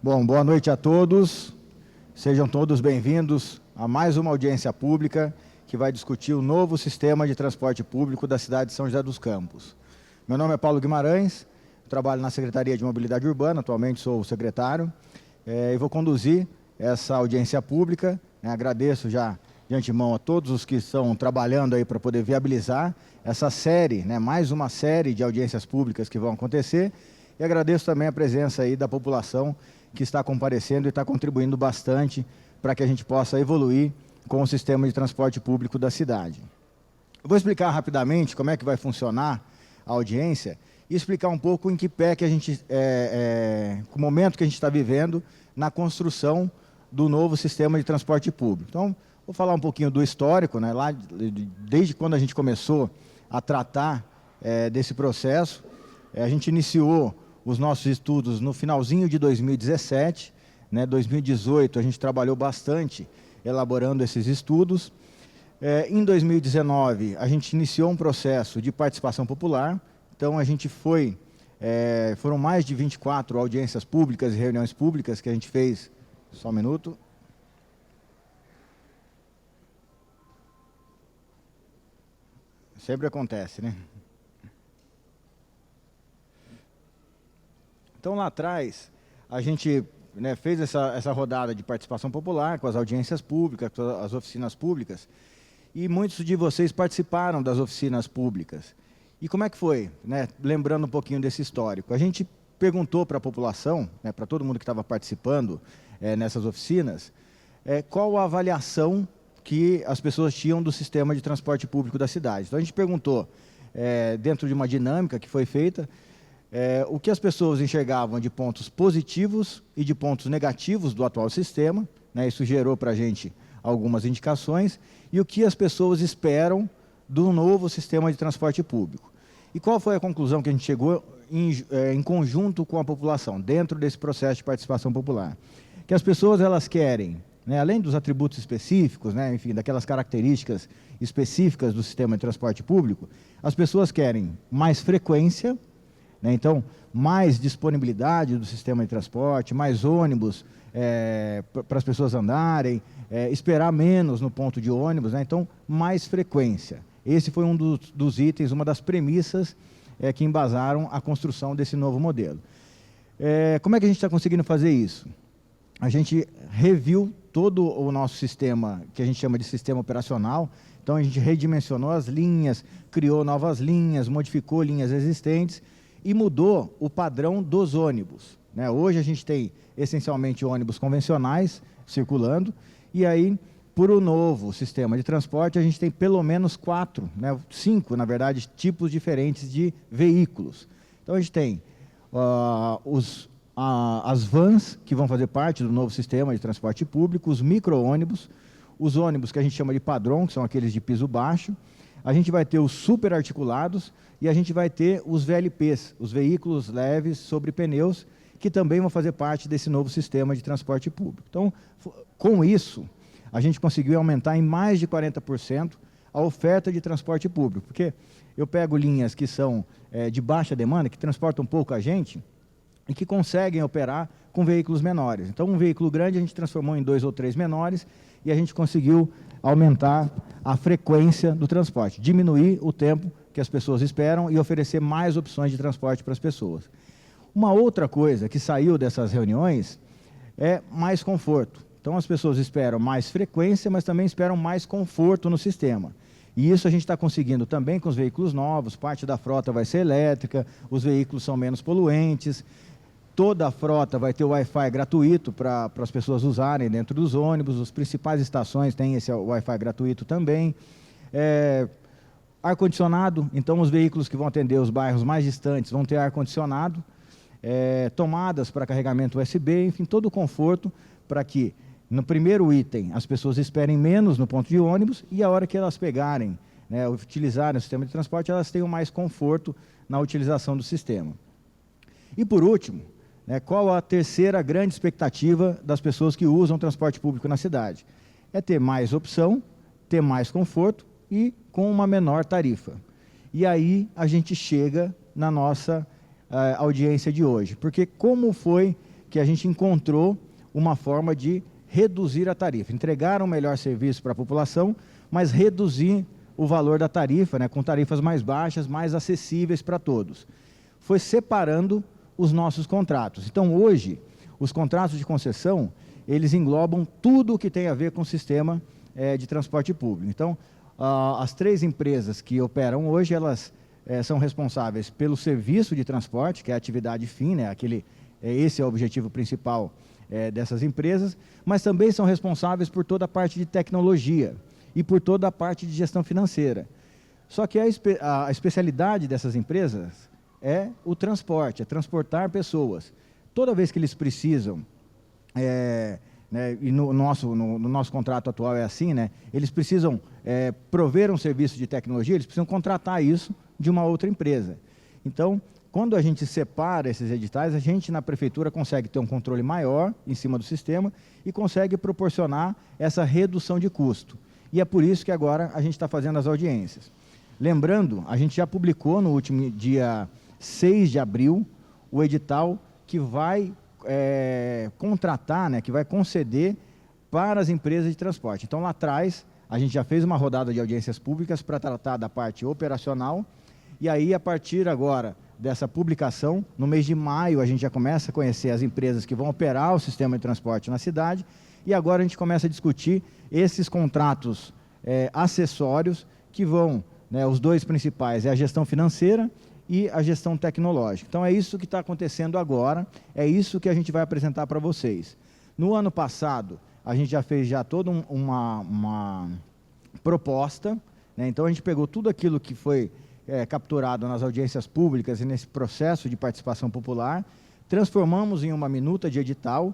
Bom, boa noite a todos. Sejam todos bem-vindos a mais uma audiência pública que vai discutir o novo sistema de transporte público da cidade de São José dos Campos. Meu nome é Paulo Guimarães, trabalho na Secretaria de Mobilidade Urbana, atualmente sou o secretário, e vou conduzir essa audiência pública. Agradeço já de antemão a todos os que estão trabalhando aí para poder viabilizar essa série, mais uma série de audiências públicas que vão acontecer, e agradeço também a presença aí da população que está comparecendo e está contribuindo bastante para que a gente possa evoluir com o sistema de transporte público da cidade. Eu vou explicar rapidamente como é que vai funcionar a audiência e explicar um pouco em que pé que a gente, o momento que a gente está vivendo na construção do novo sistema de transporte público. Então, vou falar um pouquinho do histórico, lá desde quando a gente começou a tratar desse processo. A gente iniciou os nossos estudos no finalzinho de 2017, 2018 a gente trabalhou bastante elaborando esses estudos. Em 2019 a gente iniciou um processo de participação popular, então a gente foram mais de 24 audiências públicas e reuniões públicas que a gente fez. Só um minuto. Sempre acontece, Então, lá atrás, a gente fez essa rodada de participação popular com as audiências públicas, com as oficinas públicas, e muitos de vocês participaram das oficinas públicas. E como é que foi? Lembrando um pouquinho desse histórico. A gente perguntou para a população, para todo mundo que estava participando nessas oficinas, qual a avaliação que as pessoas tinham do sistema de transporte público da cidade. Então, a gente perguntou, dentro de uma dinâmica que foi feita, o que as pessoas enxergavam de pontos positivos e de pontos negativos do atual sistema, isso gerou para a gente algumas indicações, e o que as pessoas esperam do novo sistema de transporte público. E qual foi a conclusão que a gente chegou em conjunto com a população, dentro desse processo de participação popular? Que as pessoas elas querem, além dos atributos específicos, enfim, daquelas características específicas do sistema de transporte público, as pessoas querem mais frequência, então, mais disponibilidade do sistema de transporte, mais ônibus para as pessoas andarem, esperar menos no ponto de ônibus, então, mais frequência. Esse foi um dos itens, uma das premissas que embasaram a construção desse novo modelo. Como é que a gente está conseguindo fazer isso? A gente reviu todo o nosso sistema, que a gente chama de sistema operacional. Então, a gente redimensionou as linhas, criou novas linhas, modificou linhas existentes, e mudou o padrão dos ônibus. Hoje a gente tem essencialmente ônibus convencionais circulando, e aí, por um novo sistema de transporte, a gente tem pelo menos 5, na verdade, tipos diferentes de veículos. Então, a gente tem as vans, que vão fazer parte do novo sistema de transporte público, os micro-ônibus, os ônibus que a gente chama de padrão, que são aqueles de piso baixo. A gente vai ter os superarticulados e a gente vai ter os VLPs, os veículos leves sobre pneus, que também vão fazer parte desse novo sistema de transporte público. Então, com isso, a gente conseguiu aumentar em mais de 40% a oferta de transporte público, porque eu pego linhas que são de baixa demanda, que transportam pouca gente e que conseguem operar com veículos menores. Então, um veículo grande a gente transformou em 2 ou 3 menores e a gente conseguiu aumentar a frequência do transporte, diminuir o tempo que as pessoas esperam e oferecer mais opções de transporte para as pessoas. Uma outra coisa que saiu dessas reuniões é mais conforto. Então, as pessoas esperam mais frequência, mas também esperam mais conforto no sistema. E isso a gente está conseguindo também com os veículos novos, parte da frota vai ser elétrica, os veículos são menos poluentes, toda a frota vai ter o Wi-Fi gratuito para as pessoas usarem dentro dos ônibus, as principais estações têm esse Wi-Fi gratuito também. Ar-condicionado, então os veículos que vão atender os bairros mais distantes vão ter ar-condicionado, tomadas para carregamento USB, enfim, todo o conforto para que, no primeiro item, as pessoas esperem menos no ponto de ônibus e a hora que elas pegarem, utilizarem o sistema de transporte, elas tenham mais conforto na utilização do sistema. E por último, qual a terceira grande expectativa das pessoas que usam transporte público na cidade? É ter mais opção, ter mais conforto e com uma menor tarifa. E aí a gente chega na nossa audiência de hoje. Porque como foi que a gente encontrou uma forma de reduzir a tarifa, entregar um melhor serviço para a população, mas reduzir o valor da tarifa, né, com tarifas mais baixas, mais acessíveis para todos. Foi separando os nossos contratos. Então, hoje, os contratos de concessão, eles englobam tudo o que tem a ver com o sistema de transporte público. Então, as 3 empresas que operam hoje, elas são responsáveis pelo serviço de transporte, que é a atividade fim, né, esse é o objetivo principal dessas empresas, mas também são responsáveis por toda a parte de tecnologia e por toda a parte de gestão financeira. Só que a especialidade dessas empresas é o transporte, é transportar pessoas. Toda vez que eles precisam, né, e no nosso contrato atual é assim, né, eles precisam prover um serviço de tecnologia, eles precisam contratar isso de uma outra empresa. Então, quando a gente separa esses editais, a gente na prefeitura consegue ter um controle maior em cima do sistema e consegue proporcionar essa redução de custo. E é por isso que agora a gente está fazendo as audiências. Lembrando, a gente já publicou no último dia 6 de abril o edital que vai contratar, né, que vai conceder para as empresas de transporte. Então, lá atrás, a gente já fez uma rodada de audiências públicas para tratar da parte operacional, e aí, a partir agora dessa publicação, no mês de maio, a gente já começa a conhecer as empresas que vão operar o sistema de transporte na cidade, e agora a gente começa a discutir esses contratos acessórios que vão, né, os 2 principais, é a gestão financeira e a gestão tecnológica. Então, é isso que está acontecendo agora, é isso que a gente vai apresentar para vocês. No ano passado, a gente já fez toda uma proposta, né? Então, a gente pegou tudo aquilo que foi capturado nas audiências públicas e nesse processo de participação popular, transformamos em uma minuta de edital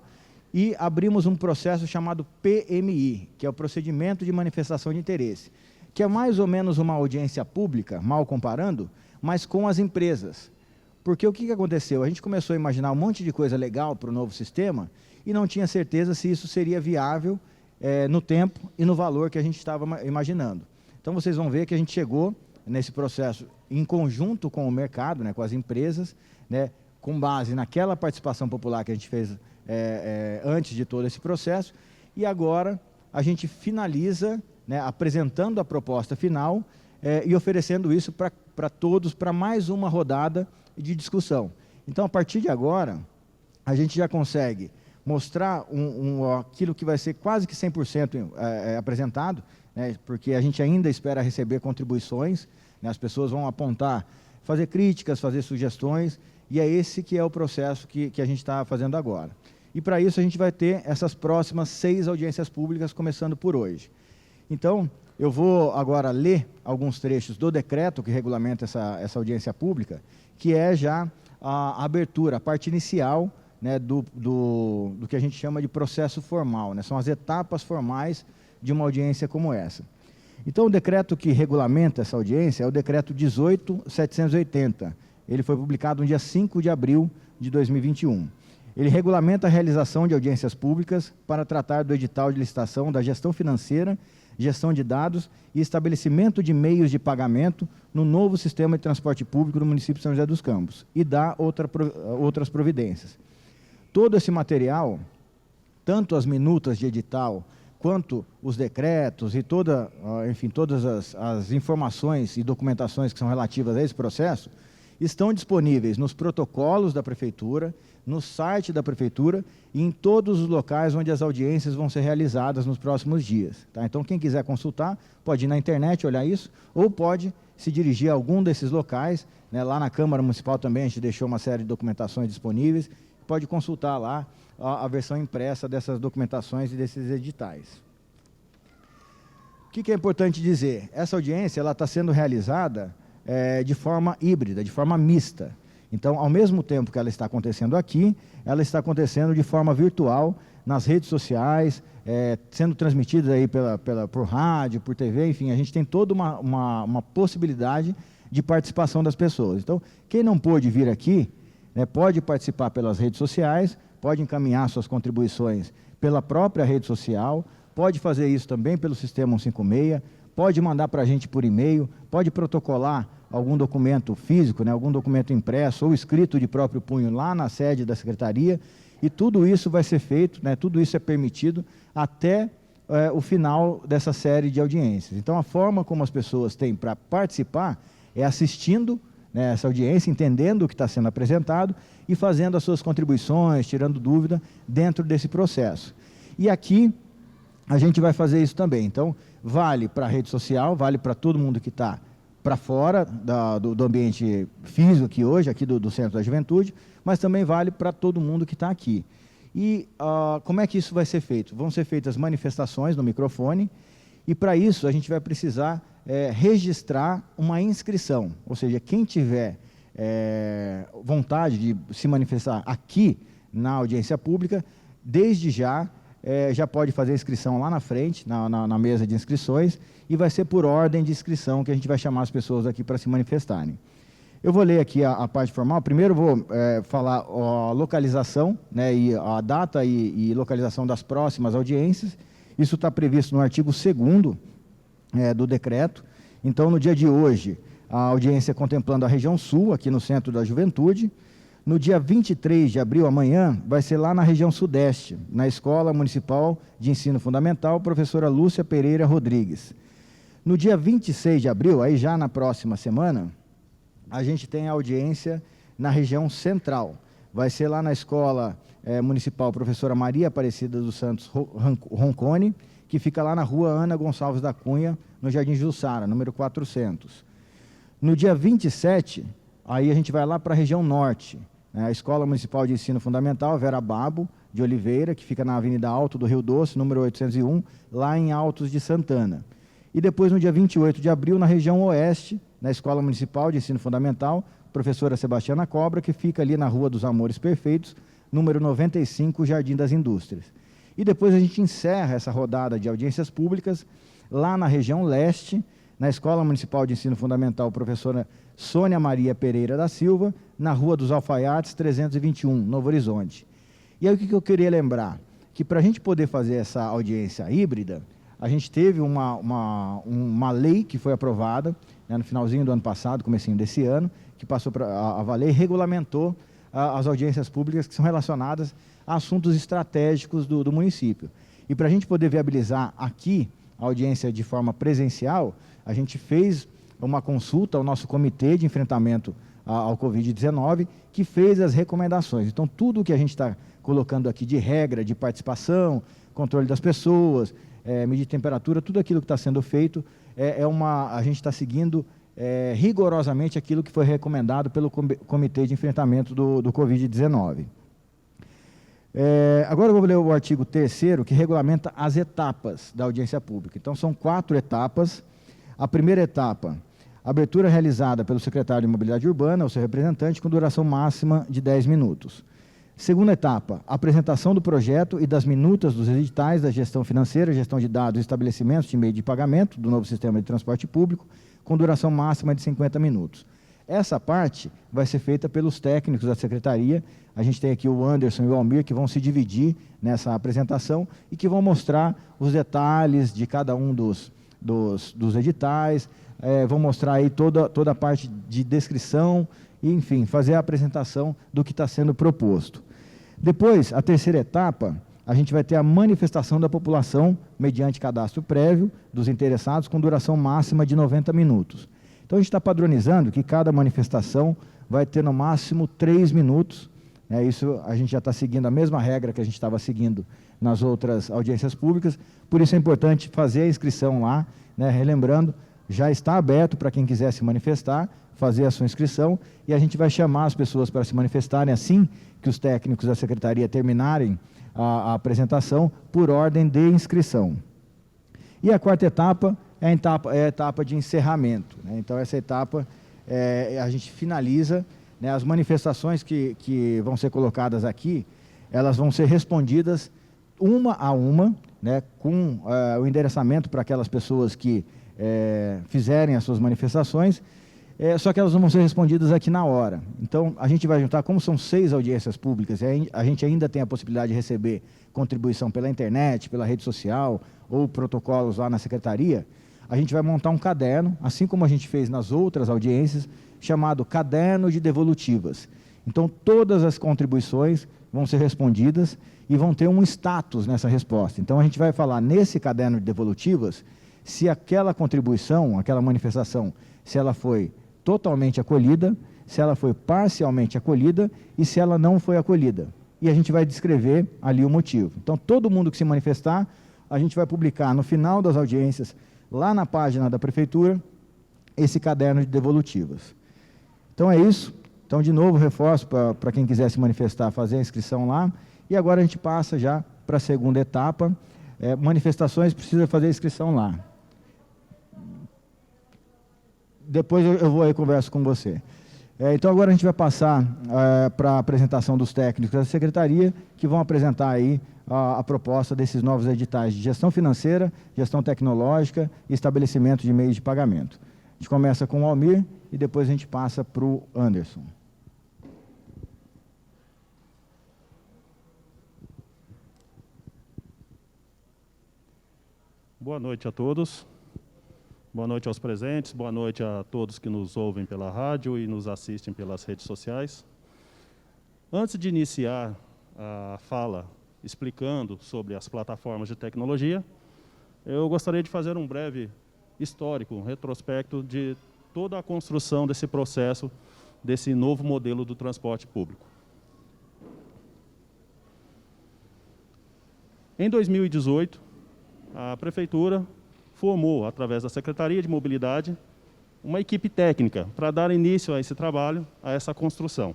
e abrimos um processo chamado PMI, que é o Procedimento de Manifestação de Interesse, que é mais ou menos uma audiência pública, mal comparando, mas com as empresas. Porque o que aconteceu? A gente começou a imaginar um monte de coisa legal para o novo sistema e não tinha certeza se isso seria viável no tempo e no valor que a gente estava imaginando. Então, vocês vão ver que a gente chegou nesse processo em conjunto com o mercado, né, com as empresas, né, com base naquela participação popular que a gente fez antes de todo esse processo, e agora a gente finaliza, né, apresentando a proposta final e oferecendo isso para todos, para mais uma rodada de discussão. Então, a partir de agora, a gente já consegue mostrar aquilo que vai ser quase que 100% apresentado, né, porque a gente ainda espera receber contribuições, né, as pessoas vão apontar, fazer críticas, fazer sugestões, e é esse que é o processo que a gente está fazendo agora. E para isso a gente vai ter essas próximas 6 audiências públicas, começando por hoje. Então, eu vou agora ler alguns trechos do decreto que regulamenta essa audiência pública, que é já a abertura, a parte inicial, né, do que a gente chama de processo formal, né, são as etapas formais de uma audiência como essa. Então, o decreto que regulamenta essa audiência é o decreto 18.780. Ele foi publicado no dia 5 de abril de 2021. Ele regulamenta a realização de audiências públicas para tratar do edital de licitação da gestão financeira, gestão de dados e estabelecimento de meios de pagamento no novo sistema de transporte público do município de São José dos Campos e dá outras providências. Todo esse material, tanto as minutas de edital, quanto os decretos e todas as informações e documentações que são relativas a esse processo, estão disponíveis nos protocolos da Prefeitura, no site da Prefeitura e em todos os locais onde as audiências vão ser realizadas nos próximos dias. Tá? Então, quem quiser consultar, pode ir na internet olhar isso, ou pode se dirigir a algum desses locais, né? Lá na Câmara Municipal também a gente deixou uma série de documentações disponíveis, pode consultar lá a versão impressa dessas documentações e desses editais. O que é importante dizer? Essa audiência está sendo realizada de forma híbrida, de forma mista. Então, ao mesmo tempo que ela está acontecendo aqui, ela está acontecendo de forma virtual, nas redes sociais, sendo transmitida aí por rádio, por TV, enfim, a gente tem toda uma possibilidade de participação das pessoas. Então, quem não pôde vir aqui, né, pode participar pelas redes sociais, pode encaminhar suas contribuições pela própria rede social, pode fazer isso também pelo Sistema 156, pode mandar para a gente por e-mail, pode protocolar algum documento físico, né, algum documento impresso ou escrito de próprio punho lá na sede da Secretaria, E tudo isso vai ser feito, né, tudo isso é permitido até o final dessa série de audiências. Então, a forma como as pessoas têm para participar é assistindo, né, essa audiência, entendendo o que está sendo apresentado e fazendo as suas contribuições, tirando dúvida dentro desse processo. E aqui a gente vai fazer isso também. Então, vale para a rede social, vale para todo mundo que está para fora do ambiente físico aqui hoje, aqui do Centro da Juventude, mas também vale para todo mundo que está aqui. E como é que isso vai ser feito? Vão ser feitas manifestações no microfone, e para isso a gente vai precisar registrar uma inscrição, ou seja, quem tiver vontade de se manifestar aqui na audiência pública, desde já pode fazer a inscrição lá na frente, na mesa de inscrições, e vai ser por ordem de inscrição que a gente vai chamar as pessoas aqui para se manifestarem. Eu vou ler aqui a parte formal. Primeiro vou falar a localização, né, e a data e localização das próximas audiências. Isso está previsto no artigo 2º do decreto. Então, no dia de hoje, a audiência contemplando a região sul, aqui no Centro da Juventude. No dia 23 de abril, amanhã, vai ser lá na região sudeste, na Escola Municipal de Ensino Fundamental, professora Lúcia Pereira Rodrigues. No dia 26 de abril, aí já na próxima semana, a gente tem a audiência na região central. Vai ser lá na Escola Municipal Professora Maria Aparecida dos Santos Roncone, que fica lá na rua Ana Gonçalves da Cunha, no Jardim Jussara, número 400. No dia 27, aí a gente vai lá para a região norte, a Escola Municipal de Ensino Fundamental Vera Babo de Oliveira, que fica na Avenida Alto do Rio Doce, número 801, lá em Altos de Santana. E depois, no dia 28 de abril, na região oeste, na Escola Municipal de Ensino Fundamental, professora Sebastiana Cobra, que fica ali na Rua dos Amores Perfeitos, número 95, Jardim das Indústrias. E depois a gente encerra essa rodada de audiências públicas lá na região leste, na Escola Municipal de Ensino Fundamental, professora Sônia Maria Pereira da Silva, na Rua dos Alfaiates, 321, Novo Horizonte. E aí o que eu queria lembrar? Que para a gente poder fazer essa audiência híbrida, a gente teve uma lei que foi aprovada, né, no finalzinho do ano passado, comecinho desse ano, que passou a valer e regulamentou as audiências públicas que são relacionadas a assuntos estratégicos do município. E para a gente poder viabilizar aqui a audiência de forma presencial, a gente fez uma consulta ao nosso comitê de enfrentamento ao Covid-19, que fez as recomendações. Então, tudo o que a gente está colocando aqui de regra, de participação, controle das pessoas, medir temperatura, tudo aquilo que está sendo feito, a gente está seguindo rigorosamente aquilo que foi recomendado pelo Comitê de Enfrentamento do Covid-19. Agora eu vou ler o artigo 3º, que regulamenta as etapas da audiência pública. Então, são 4 etapas. A primeira etapa, abertura realizada pelo secretário de Mobilidade Urbana, ou seu representante, com duração máxima de 10 minutos. Segunda etapa, apresentação do projeto e das minutas dos editais da gestão financeira, gestão de dados e estabelecimentos de meio de pagamento do novo sistema de transporte público, com duração máxima de 50 minutos. Essa parte vai ser feita pelos técnicos da secretaria. A gente tem aqui o Anderson e o Almir, que vão se dividir nessa apresentação e que vão mostrar os detalhes de cada um dos editais, vão mostrar aí toda a parte de descrição e, enfim, fazer a apresentação do que está sendo proposto. Depois, a terceira etapa, a gente vai ter a manifestação da população mediante cadastro prévio dos interessados com duração máxima de 90 minutos. Então, a gente está padronizando que cada manifestação vai ter no máximo 3 minutos. Isso a gente já está seguindo a mesma regra que a gente estava seguindo nas outras audiências públicas, por isso é importante fazer a inscrição lá, né? Relembrando, já está aberto para quem quiser se manifestar, fazer a sua inscrição, e a gente vai chamar as pessoas para se manifestarem assim que os técnicos da secretaria terminarem a apresentação por ordem de inscrição. E a quarta etapa é a etapa de encerramento, né? Então, essa etapa a gente finaliza, né, as manifestações que vão ser colocadas aqui, elas vão ser respondidas uma a uma, né, com o endereçamento para aquelas pessoas que fizerem as suas manifestações, só que elas não vão ser respondidas aqui na hora. Então, a gente vai juntar, como são 6 audiências públicas, a gente ainda tem a possibilidade de receber contribuição pela internet, pela rede social, ou protocolos lá na secretaria. A gente vai montar um caderno, assim como a gente fez nas outras audiências, chamado Caderno de Devolutivas. Então, todas as contribuições vão ser respondidas e vão ter um status nessa resposta. Então, a gente vai falar nesse caderno de devolutivas se aquela contribuição, aquela manifestação, se ela foi totalmente acolhida, se ela foi parcialmente acolhida e se ela não foi acolhida. E a gente vai descrever ali o motivo. Então, todo mundo que se manifestar, a gente vai publicar no final das audiências, lá na página da Prefeitura, esse caderno de devolutivas. Então, é isso. Então, de novo, reforço para quem quiser se manifestar, fazer a inscrição lá. E agora a gente passa já para a segunda etapa. Manifestações, precisa fazer a inscrição lá. Depois eu vou aí converso com você. Então, agora a gente vai passar para a apresentação dos técnicos da Secretaria, que vão apresentar aí a proposta desses novos editais de gestão financeira, gestão tecnológica e estabelecimento de meios de pagamento. A gente começa com o Almir e depois a gente passa para o Anderson. Boa noite a todos. Boa noite aos presentes, boa noite a todos que nos ouvem pela rádio e nos assistem pelas redes sociais. Antes de iniciar a fala explicando sobre as plataformas de tecnologia, eu gostaria de fazer um breve histórico, um retrospecto de toda a construção desse processo, desse novo modelo do transporte público. Em 2018, a Prefeitura formou, através da Secretaria de Mobilidade, uma equipe técnica para dar início a esse trabalho, a essa construção.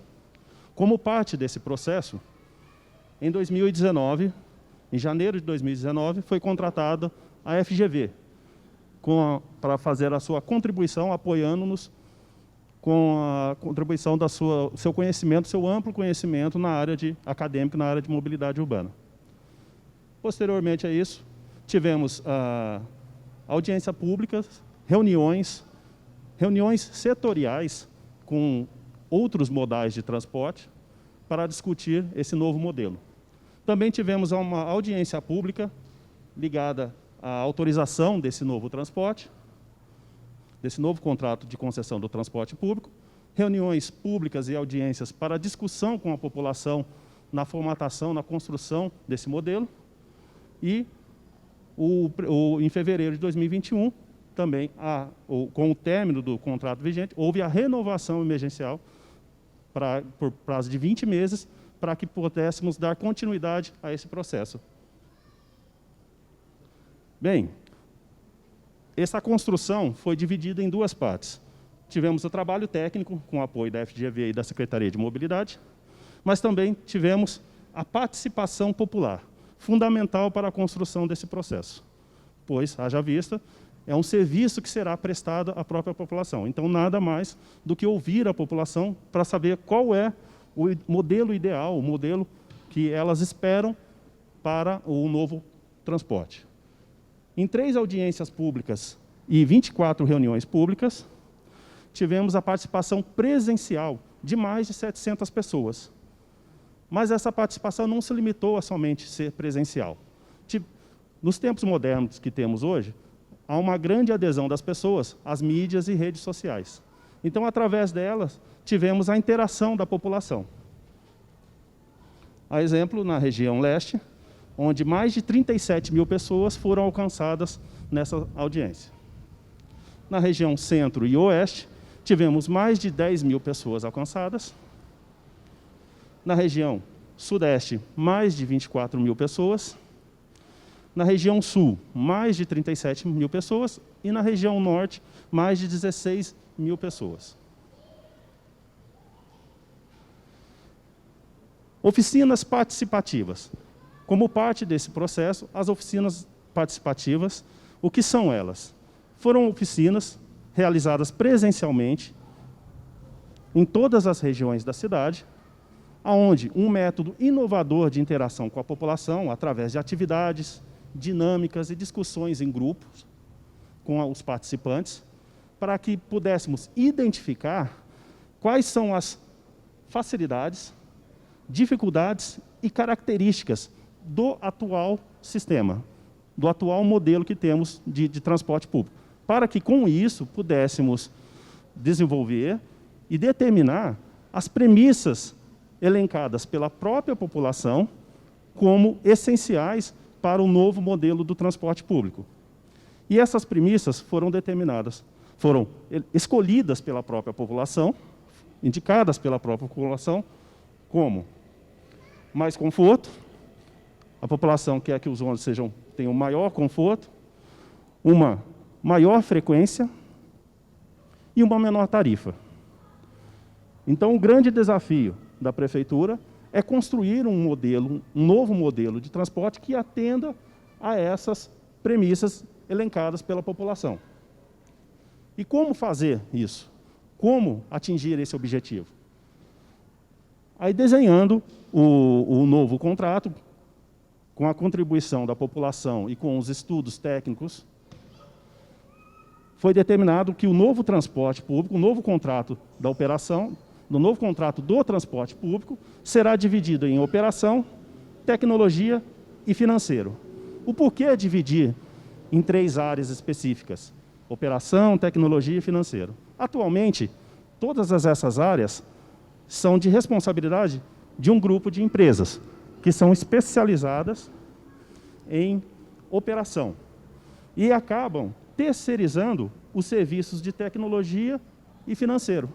Como parte desse processo, em 2019, em janeiro de 2019, foi contratada a FGV para fazer a sua contribuição, apoiando-nos com a contribuição do seu conhecimento, seu amplo conhecimento na área acadêmica, na área de mobilidade urbana. Posteriormente a isso, tivemos audiência pública, reuniões setoriais com outros modais de transporte para discutir esse novo modelo. Também tivemos uma audiência pública ligada à autorização desse novo transporte, desse novo contrato de concessão do transporte público, reuniões públicas e audiências para discussão com a população na formatação, na construção desse modelo, e em fevereiro de 2021, também, com o término do contrato vigente, houve a renovação emergencial por prazo de 20 meses, para que pudéssemos dar continuidade a esse processo. Bem, essa construção foi dividida em duas partes. Tivemos o trabalho técnico, com o apoio da FGV e da Secretaria de Mobilidade, mas também tivemos a participação popular, fundamental para a construção desse processo, pois, haja vista, é um serviço que será prestado à própria população. Então, nada mais do que ouvir a população para saber qual é o modelo ideal, o modelo que elas esperam para o novo transporte. Em 3 audiências públicas e 24 reuniões públicas, tivemos a participação presencial de mais de 700 pessoas. Mas essa participação não se limitou a somente ser presencial. Nos tempos modernos que temos hoje, há uma grande adesão das pessoas às mídias e redes sociais. Então, através delas, tivemos a interação da população. A exemplo, na região leste, onde mais de 37 mil pessoas foram alcançadas nessa audiência. Na região centro e oeste, tivemos mais de 10 mil pessoas alcançadas. Na região sudeste, mais de 24 mil pessoas. Na região sul, mais de 37 mil pessoas. E na região norte, mais de 16 mil pessoas. Oficinas participativas. Como parte desse processo, as oficinas participativas, o que são elas? Foram oficinas realizadas presencialmente em todas as regiões da cidade, onde um método inovador de interação com a população, através de atividades, dinâmicas e discussões em grupos com os participantes, para que pudéssemos identificar quais são as facilidades, dificuldades e características do atual sistema, do atual modelo que temos de transporte público, para que, com isso, pudéssemos desenvolver e determinar as premissas elencadas pela própria população como essenciais para o novo modelo do transporte público. E essas premissas foram escolhidas pela própria população, indicadas pela própria população, como mais conforto, a população quer que os ônibus tenham maior conforto, uma maior frequência e uma menor tarifa. Então, o grande desafio da prefeitura é construir um novo modelo de transporte que atenda a essas premissas elencadas pela população. E como fazer isso? Como atingir esse objetivo? Aí, desenhando o novo contrato, com a contribuição da população e com os estudos técnicos, foi determinado que o novo transporte público, o novo contrato da operação, do novo contrato do transporte público, será dividido em operação, tecnologia e financeiro. O porquê dividir em 3 áreas específicas? Operação, tecnologia e financeiro. Atualmente, todas essas áreas são de responsabilidade de um grupo de empresas, que são especializadas em operação e acabam terceirizando os serviços de tecnologia e financeiro.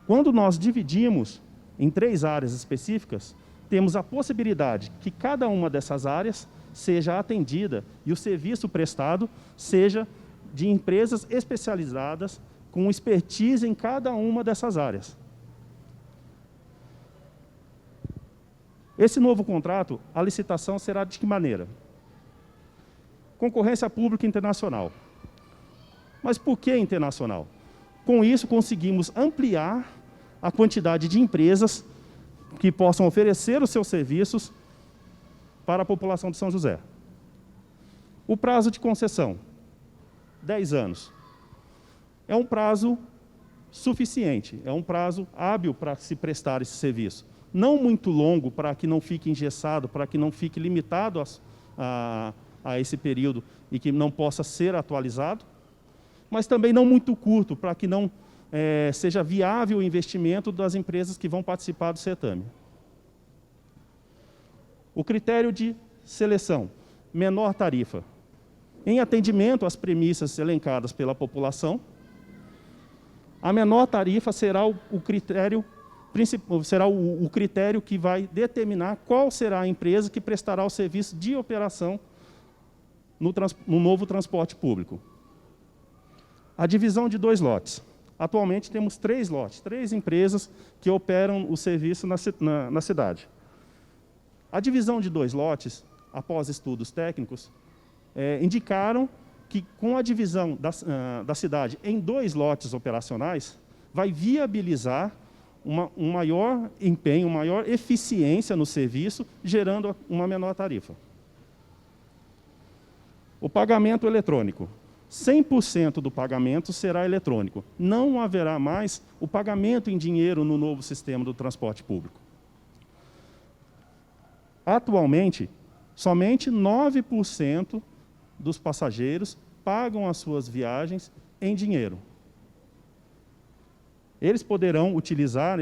Quando nós dividimos em 3 áreas específicas, temos a possibilidade que cada uma dessas áreas seja atendida e o serviço prestado seja de empresas especializadas com expertise em cada uma dessas áreas. Esse novo contrato, a licitação será de que maneira? Concorrência pública internacional. Mas por que internacional? Com isso, conseguimos ampliar a quantidade de empresas que possam oferecer os seus serviços para a população de São José. O prazo de concessão, 10 anos. É um prazo suficiente, é um prazo hábil para se prestar esse serviço. Não muito longo para que não fique engessado, para que não fique limitado a esse período e que não possa ser atualizado, mas também não muito curto, para que não seja viável o investimento das empresas que vão participar do certame. O critério de seleção, menor tarifa. Em atendimento às premissas elencadas pela população, a menor tarifa será o critério que vai determinar qual será a empresa que prestará o serviço de operação no novo transporte público. A divisão de 2 lotes. Atualmente temos 3 lotes, 3 empresas que operam o serviço na cidade. A divisão de 2 lotes, após estudos técnicos, indicaram que com a divisão da cidade em 2 lotes operacionais, vai viabilizar um maior empenho, uma maior eficiência no serviço, gerando uma menor tarifa. O pagamento eletrônico. 100% do pagamento será eletrônico. Não haverá mais o pagamento em dinheiro no novo sistema do transporte público. Atualmente, somente 9% dos passageiros pagam as suas viagens em dinheiro. Eles poderão utilizar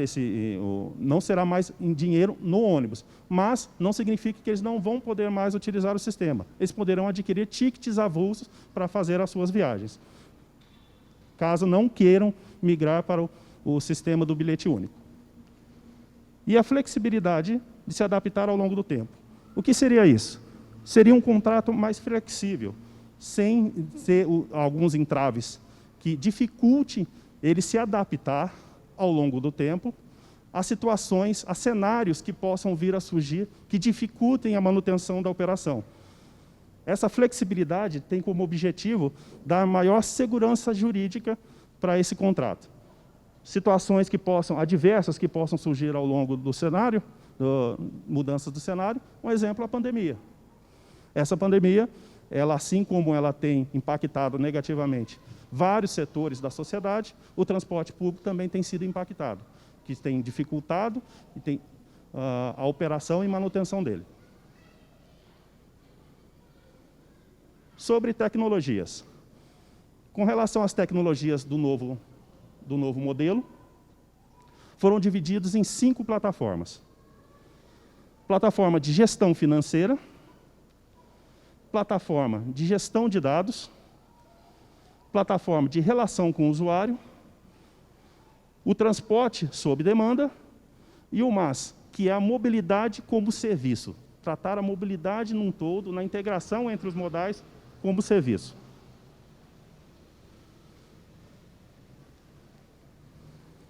não será mais em dinheiro no ônibus, mas não significa que eles não vão poder mais utilizar o sistema. Eles poderão adquirir tickets avulsos para fazer as suas viagens, caso não queiram migrar para o sistema do bilhete único. E a flexibilidade de se adaptar ao longo do tempo. O que seria isso? Seria um contrato mais flexível, sem ter alguns entraves que dificultem ele se adaptar ao longo do tempo a situações, a cenários que possam vir a surgir, que dificultem a manutenção da operação. Essa flexibilidade tem como objetivo dar maior segurança jurídica para esse contrato. Situações adversas que possam surgir ao longo do cenário, mudanças do cenário, um exemplo, a pandemia. Essa pandemia, assim como ela tem impactado negativamente vários setores da sociedade, o transporte público também tem sido impactado, que tem dificultado a operação e manutenção dele. Sobre tecnologias. Com relação às tecnologias do novo modelo, foram divididos em 5 plataformas. Plataforma de gestão financeira, plataforma de gestão de dados, plataforma de relação com o usuário, o transporte sob demanda e o MaaS, que é a mobilidade como serviço. Tratar a mobilidade num todo, na integração entre os modais como serviço.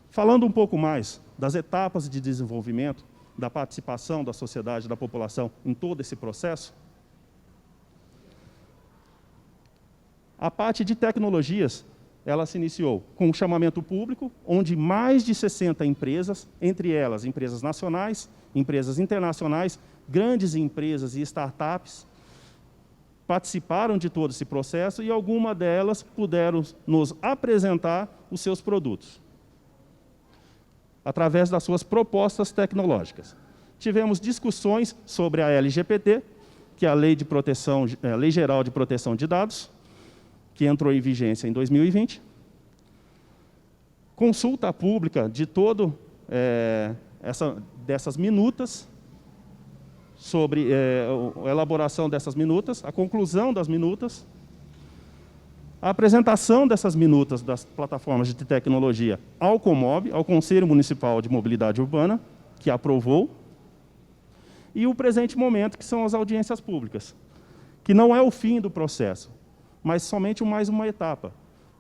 Falando um pouco mais das etapas de desenvolvimento, da participação da sociedade, da população em todo esse processo, a parte de tecnologias, ela se iniciou com um chamamento público, onde mais de 60 empresas, entre elas empresas nacionais, empresas internacionais, grandes empresas e startups, participaram de todo esse processo e algumas delas puderam nos apresentar os seus produtos, através das suas propostas tecnológicas. Tivemos discussões sobre a LGPD, que é a Lei Geral de Proteção de Dados, que entrou em vigência em 2020. Consulta pública de dessas minutas, sobre a elaboração dessas minutas, a conclusão das minutas, a apresentação dessas minutas das plataformas de tecnologia ao COMOB, ao Conselho Municipal de Mobilidade Urbana, que aprovou, e o presente momento, que são as audiências públicas, que não é o fim do processo, mas somente mais uma etapa.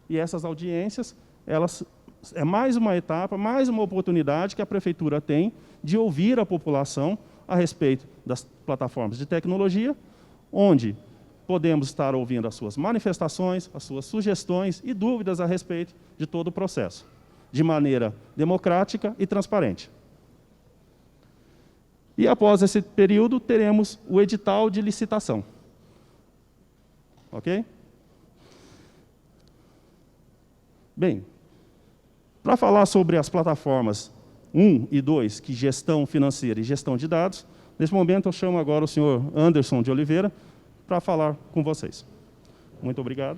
E essas audiências, elas é mais uma etapa, mais uma oportunidade que a Prefeitura tem de ouvir a população a respeito das plataformas de tecnologia, onde podemos estar ouvindo as suas manifestações, as suas sugestões e dúvidas a respeito de todo o processo, de maneira democrática e transparente. E após esse período, teremos o edital de licitação. Ok? Bem, para falar sobre as plataformas 1 e 2, que gestão financeira e gestão de dados, nesse momento eu chamo agora o senhor Anderson de Oliveira para falar com vocês. Muito obrigado.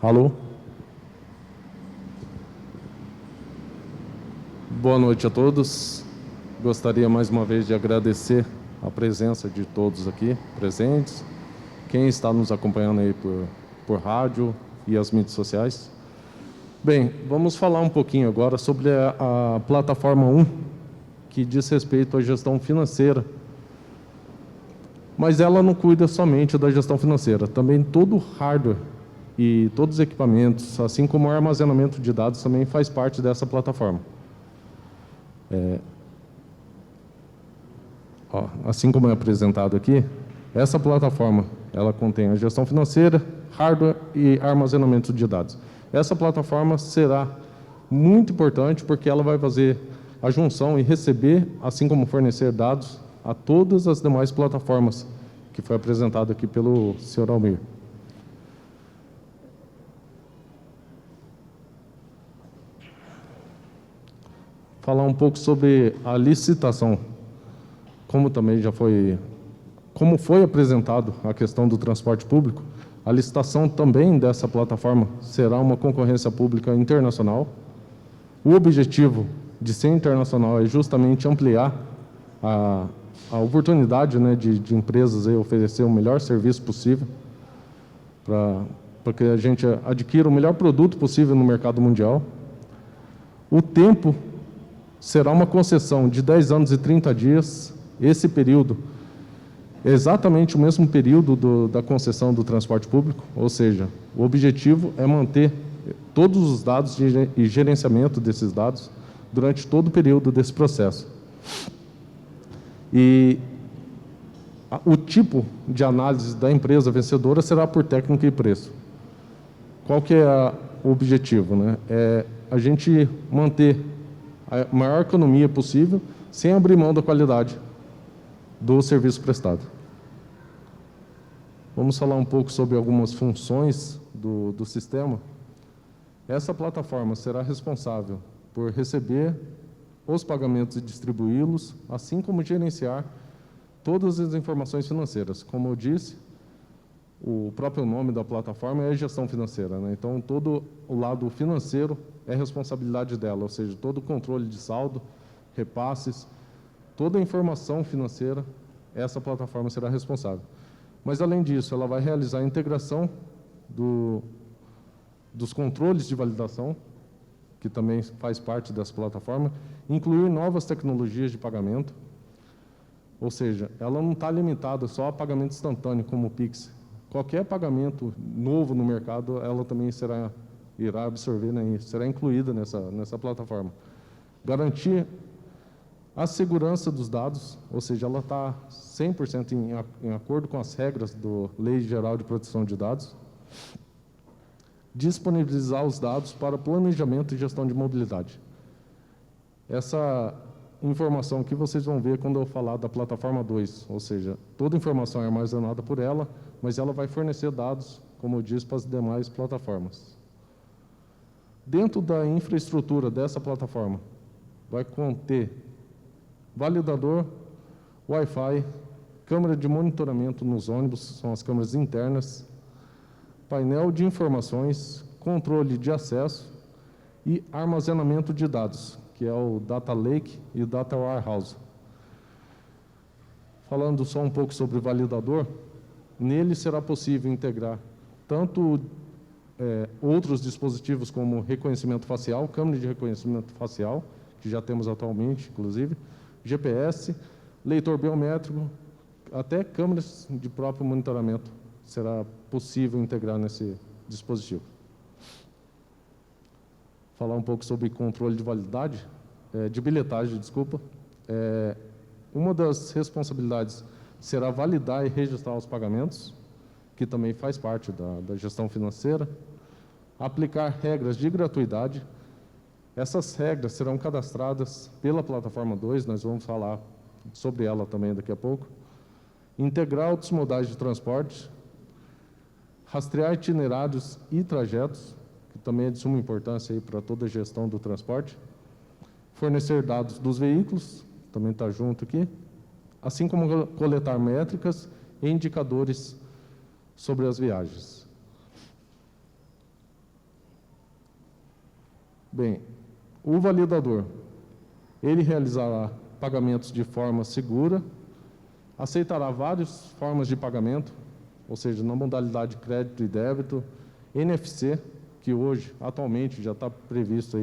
Alô? Boa noite a todos. Gostaria mais uma vez de agradecer a presença de todos aqui presentes, quem está nos acompanhando aí por rádio e as mídias sociais. Bem, vamos falar um pouquinho agora sobre a plataforma 1, que diz respeito à gestão financeira. Mas ela não cuida somente da gestão financeira, também todo o hardware e todos os equipamentos, assim como o armazenamento de dados, também faz parte dessa plataforma. Assim como é apresentado aqui, essa plataforma ela contém a gestão financeira, hardware e armazenamento de dados. Essa plataforma será muito importante porque ela vai fazer a junção e receber, assim como fornecer dados a todas as demais plataformas que foi apresentado aqui pelo Sr. Almir. Falar um pouco sobre a licitação. Como foi apresentado a questão do transporte público, a licitação também dessa plataforma será uma concorrência pública internacional. O objetivo de ser internacional é justamente ampliar a oportunidade, né, de empresas aí oferecer o melhor serviço possível para que a gente adquira o melhor produto possível no mercado mundial. O tempo será uma concessão de 10 anos e 30 dias. Esse período é exatamente o mesmo período da concessão do transporte público, ou seja, o objetivo é manter todos os dados e gerenciamento desses dados durante todo o período desse processo. E o tipo de análise da empresa vencedora será por técnica e preço. Qual que é o objetivo, né? É a gente manter a maior economia possível, sem abrir mão da qualidade do serviço prestado. Vamos falar um pouco sobre algumas funções do sistema. Essa plataforma será responsável por receber os pagamentos e distribuí-los, assim como gerenciar todas as informações financeiras. Como eu disse, o próprio nome da plataforma é gestão financeira, né? Então, todo o lado financeiro é responsabilidade dela, ou seja, todo o controle de saldo, repasses, toda a informação financeira, essa plataforma será responsável. Mas, além disso, ela vai realizar a integração dos controles de validação, que também faz parte dessa plataforma, incluir novas tecnologias de pagamento, ou seja, ela não está limitada só a pagamento instantâneo, como o Pix. Qualquer pagamento novo no mercado, ela também irá absorver, né, será incluída nessa plataforma. Garantir a segurança dos dados, ou seja, ela está 100% em acordo com as regras da Lei Geral de Proteção de Dados. Disponibilizar os dados para planejamento e gestão de mobilidade. Essa informação que vocês vão ver quando eu falar da plataforma 2, ou seja, toda a informação é armazenada por ela, mas ela vai fornecer dados, como eu disse, para as demais plataformas. Dentro da infraestrutura dessa plataforma, vai conter validador, Wi-Fi, câmera de monitoramento nos ônibus, são as câmeras internas, painel de informações, controle de acesso e armazenamento de dados, que é o Data Lake e o Data Warehouse. Falando só um pouco sobre o validador, nele será possível integrar tanto outros dispositivos como reconhecimento facial, câmera de reconhecimento facial, que já temos atualmente, inclusive, GPS, leitor biométrico, até câmeras de próprio monitoramento será possível integrar nesse dispositivo. Falar um pouco sobre controle de validade, de bilhetagem, desculpa. Uma das responsabilidades será validar e registrar os pagamentos, que também faz parte da gestão financeira. Aplicar regras de gratuidade. Essas regras serão cadastradas pela plataforma 2, nós vamos falar sobre ela também daqui a pouco. Integrar outros modais de transporte. Rastrear itinerários e trajetos, que também é de suma importância aí para toda a gestão do transporte. Fornecer dados dos veículos, também está junto aqui, assim como coletar métricas e indicadores sobre as viagens. Bem, o validador, ele realizará pagamentos de forma segura, aceitará várias formas de pagamento, ou seja, na modalidade crédito e débito, NFC, que hoje, atualmente, já está previsto,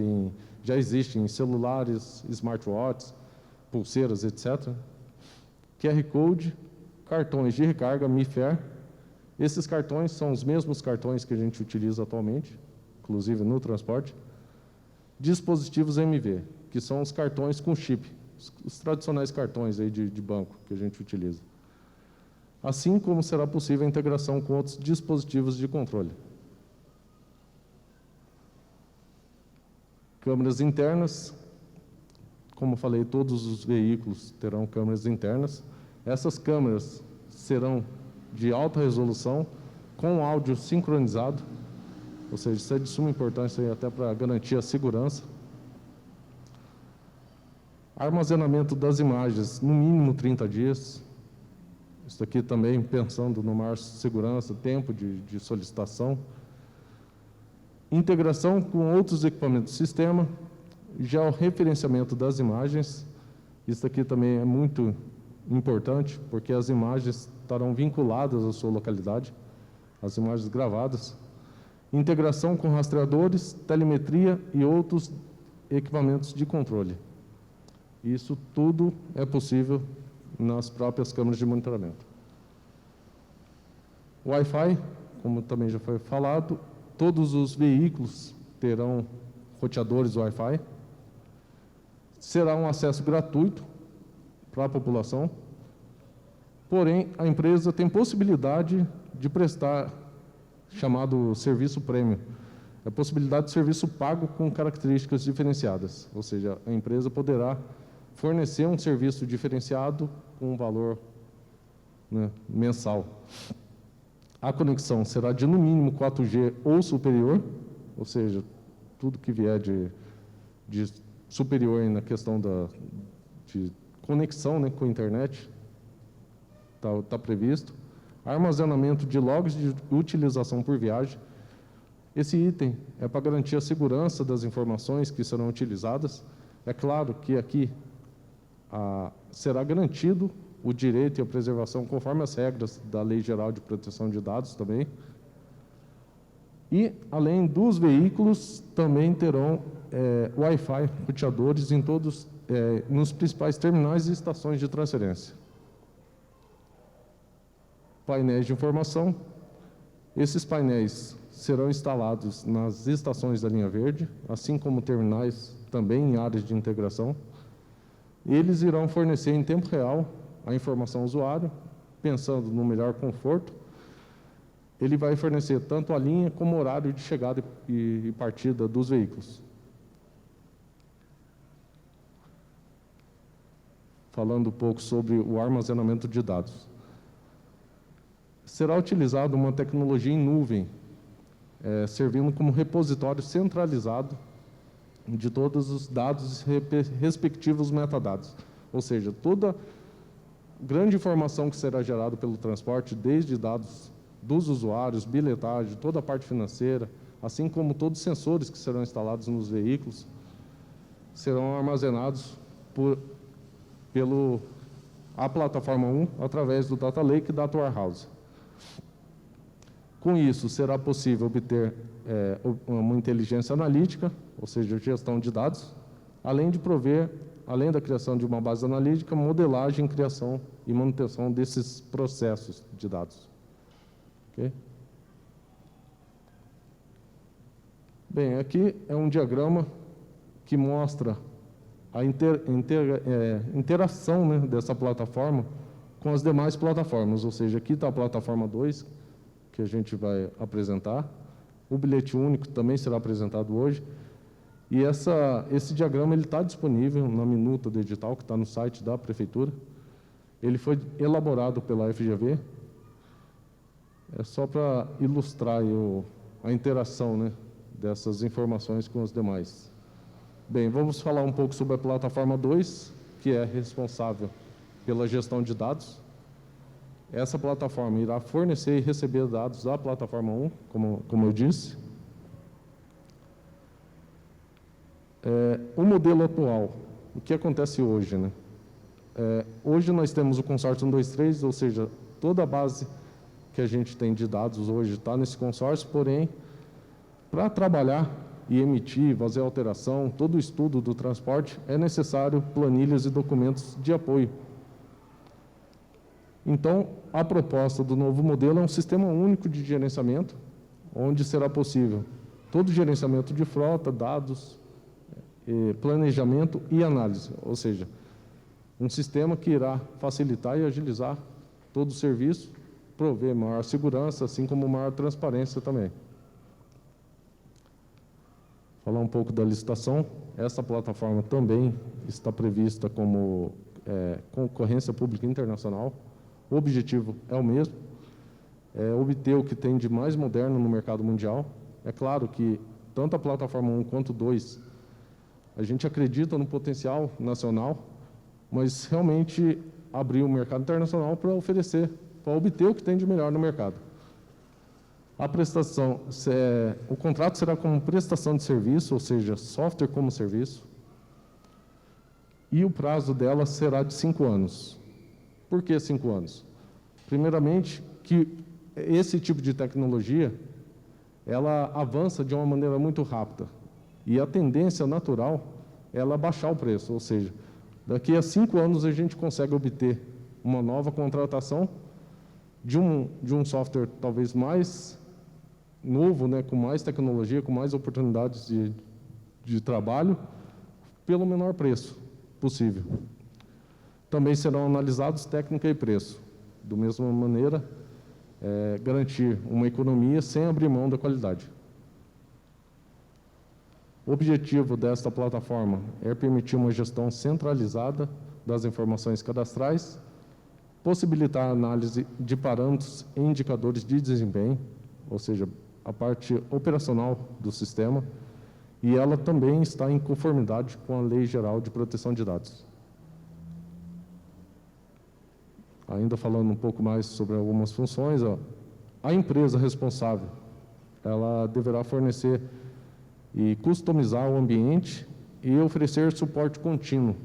já existe em celulares, smartwatches, pulseiras, etc. QR Code, cartões de recarga, MiFair. Esses cartões são os mesmos cartões que a gente utiliza atualmente, inclusive no transporte. Dispositivos MV, que são os cartões com chip, os tradicionais cartões aí de banco que a gente utiliza. Assim como será possível a integração com outros dispositivos de controle. Câmeras internas, como falei, todos os veículos terão câmeras internas. Essas câmeras serão de alta resolução, com áudio sincronizado, ou seja, isso é de suma importância até para garantir a segurança. Armazenamento das imagens, no mínimo 30 dias. Isso aqui também pensando no maior segurança, tempo de solicitação. Integração com outros equipamentos do sistema, georreferenciamento das imagens. Isso aqui também é muito importante, porque as imagens estarão vinculadas à sua localidade, as imagens gravadas. Integração com rastreadores, telemetria e outros equipamentos de controle. Isso tudo é possível nas próprias câmeras de monitoramento. Wi-Fi, como também já foi falado, todos os veículos terão roteadores Wi-Fi. Será um acesso gratuito para a população. Porém, a empresa tem possibilidade de prestar chamado serviço premium. É a possibilidade de serviço pago com características diferenciadas. Ou seja, a empresa poderá fornecer um serviço diferenciado com um valor, né, mensal. a conexão será de no mínimo 4G ou superior, ou seja, tudo que vier de superior aí na questão de conexão, né, com a internet, está previsto. Armazenamento de logs de utilização por viagem. Esse item é para garantir a segurança das informações que serão utilizadas. É claro que aqui será garantido o direito e a preservação conforme as regras da Lei Geral de Proteção de Dados também. E, além dos veículos, também terão Wi-Fi, roteadores em todos, nos principais terminais e estações de transferência. Painéis de informação. Esses painéis serão instalados nas estações da linha verde, assim como terminais também em áreas de integração. Eles irão fornecer em tempo real a informação ao usuário, pensando no melhor conforto. Ele vai fornecer tanto a linha como o horário de chegada e partida dos veículos. Falando um pouco sobre o armazenamento de dados. Será utilizada uma tecnologia em nuvem, servindo como repositório centralizado de todos os dados respectivos metadados. Ou seja, toda grande informação que será gerada pelo transporte, desde dados dos usuários, bilhetagem, toda a parte financeira, assim como todos os sensores que serão instalados nos veículos, serão armazenados a plataforma 1 através do Data Lake e Data Warehouse. Com isso, será possível obter uma inteligência analítica, ou seja, gestão de dados, além de prover, além da criação de uma base analítica, modelagem, criação e manutenção desses processos de dados. Okay? Bem, aqui é um diagrama que mostra a interação, né, dessa plataforma com as demais plataformas, ou seja, aqui está a plataforma 2, que a gente vai apresentar. O bilhete único também será apresentado hoje. E esse diagrama está disponível na minuta do edital, que está no site da Prefeitura. Ele foi elaborado pela FGV. É só para ilustrar aí a interação, né, dessas informações com as demais. Bem, vamos falar um pouco sobre a plataforma 2, que é responsável pela gestão de dados. Essa plataforma irá fornecer e receber dados da plataforma 1, como eu disse. O modelo atual, o que acontece hoje, né? Hoje nós temos o consórcio 123, ou seja, toda a base que a gente tem de dados hoje está nesse consórcio, porém, para trabalhar e emitir, fazer alteração, todo o estudo do transporte, é necessário planilhas e documentos de apoio. Então, a proposta do novo modelo é um sistema único de gerenciamento, onde será possível todo o gerenciamento de frota, dados, planejamento e análise, ou seja, um sistema que irá facilitar e agilizar todo o serviço, prover maior segurança, assim como maior transparência também. Falar um pouco da licitação. Essa plataforma também está prevista como concorrência pública internacional. O objetivo é o mesmo, obter o que tem de mais moderno no mercado mundial. É claro que tanto a plataforma 1 quanto 2, a gente acredita no potencial nacional, mas realmente abrir o mercado internacional para oferecer, para obter o que tem de melhor no mercado. A prestação, o contrato será como prestação de serviço, ou seja, software como serviço, e o prazo dela será de 5 anos. Por que 5 anos? Primeiramente, que esse tipo de tecnologia, ela avança de uma maneira muito rápida, e a tendência natural é ela baixar o preço, ou seja, daqui a 5 anos a gente consegue obter uma nova contratação de um software talvez mais novo, né, com mais tecnologia, com mais oportunidades de trabalho, pelo menor preço possível. Também serão analisados técnica e preço. Da mesma maneira, garantir uma economia sem abrir mão da qualidade. O objetivo desta plataforma é permitir uma gestão centralizada das informações cadastrais, possibilitar a análise de parâmetros e indicadores de desempenho, ou seja, a parte operacional do sistema, e ela também está em conformidade com a Lei Geral de Proteção de Dados. Ainda falando um pouco mais sobre algumas funções, a empresa responsável, ela deverá fornecer e customizar o ambiente e oferecer suporte contínuo.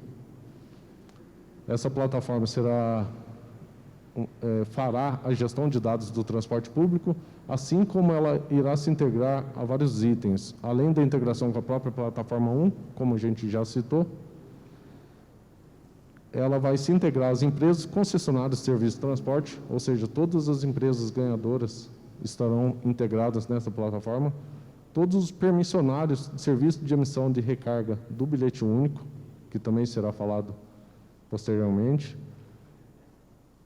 Essa plataforma fará a gestão de dados do transporte público, assim como ela irá se integrar a vários itens, além da integração com a própria plataforma 1, como a gente já citou. Ela vai se integrar às empresas concessionárias de serviço de transporte, ou seja, todas as empresas ganhadoras estarão integradas nessa plataforma, todos os permissionários de serviço de emissão de recarga do bilhete único, que também será falado posteriormente,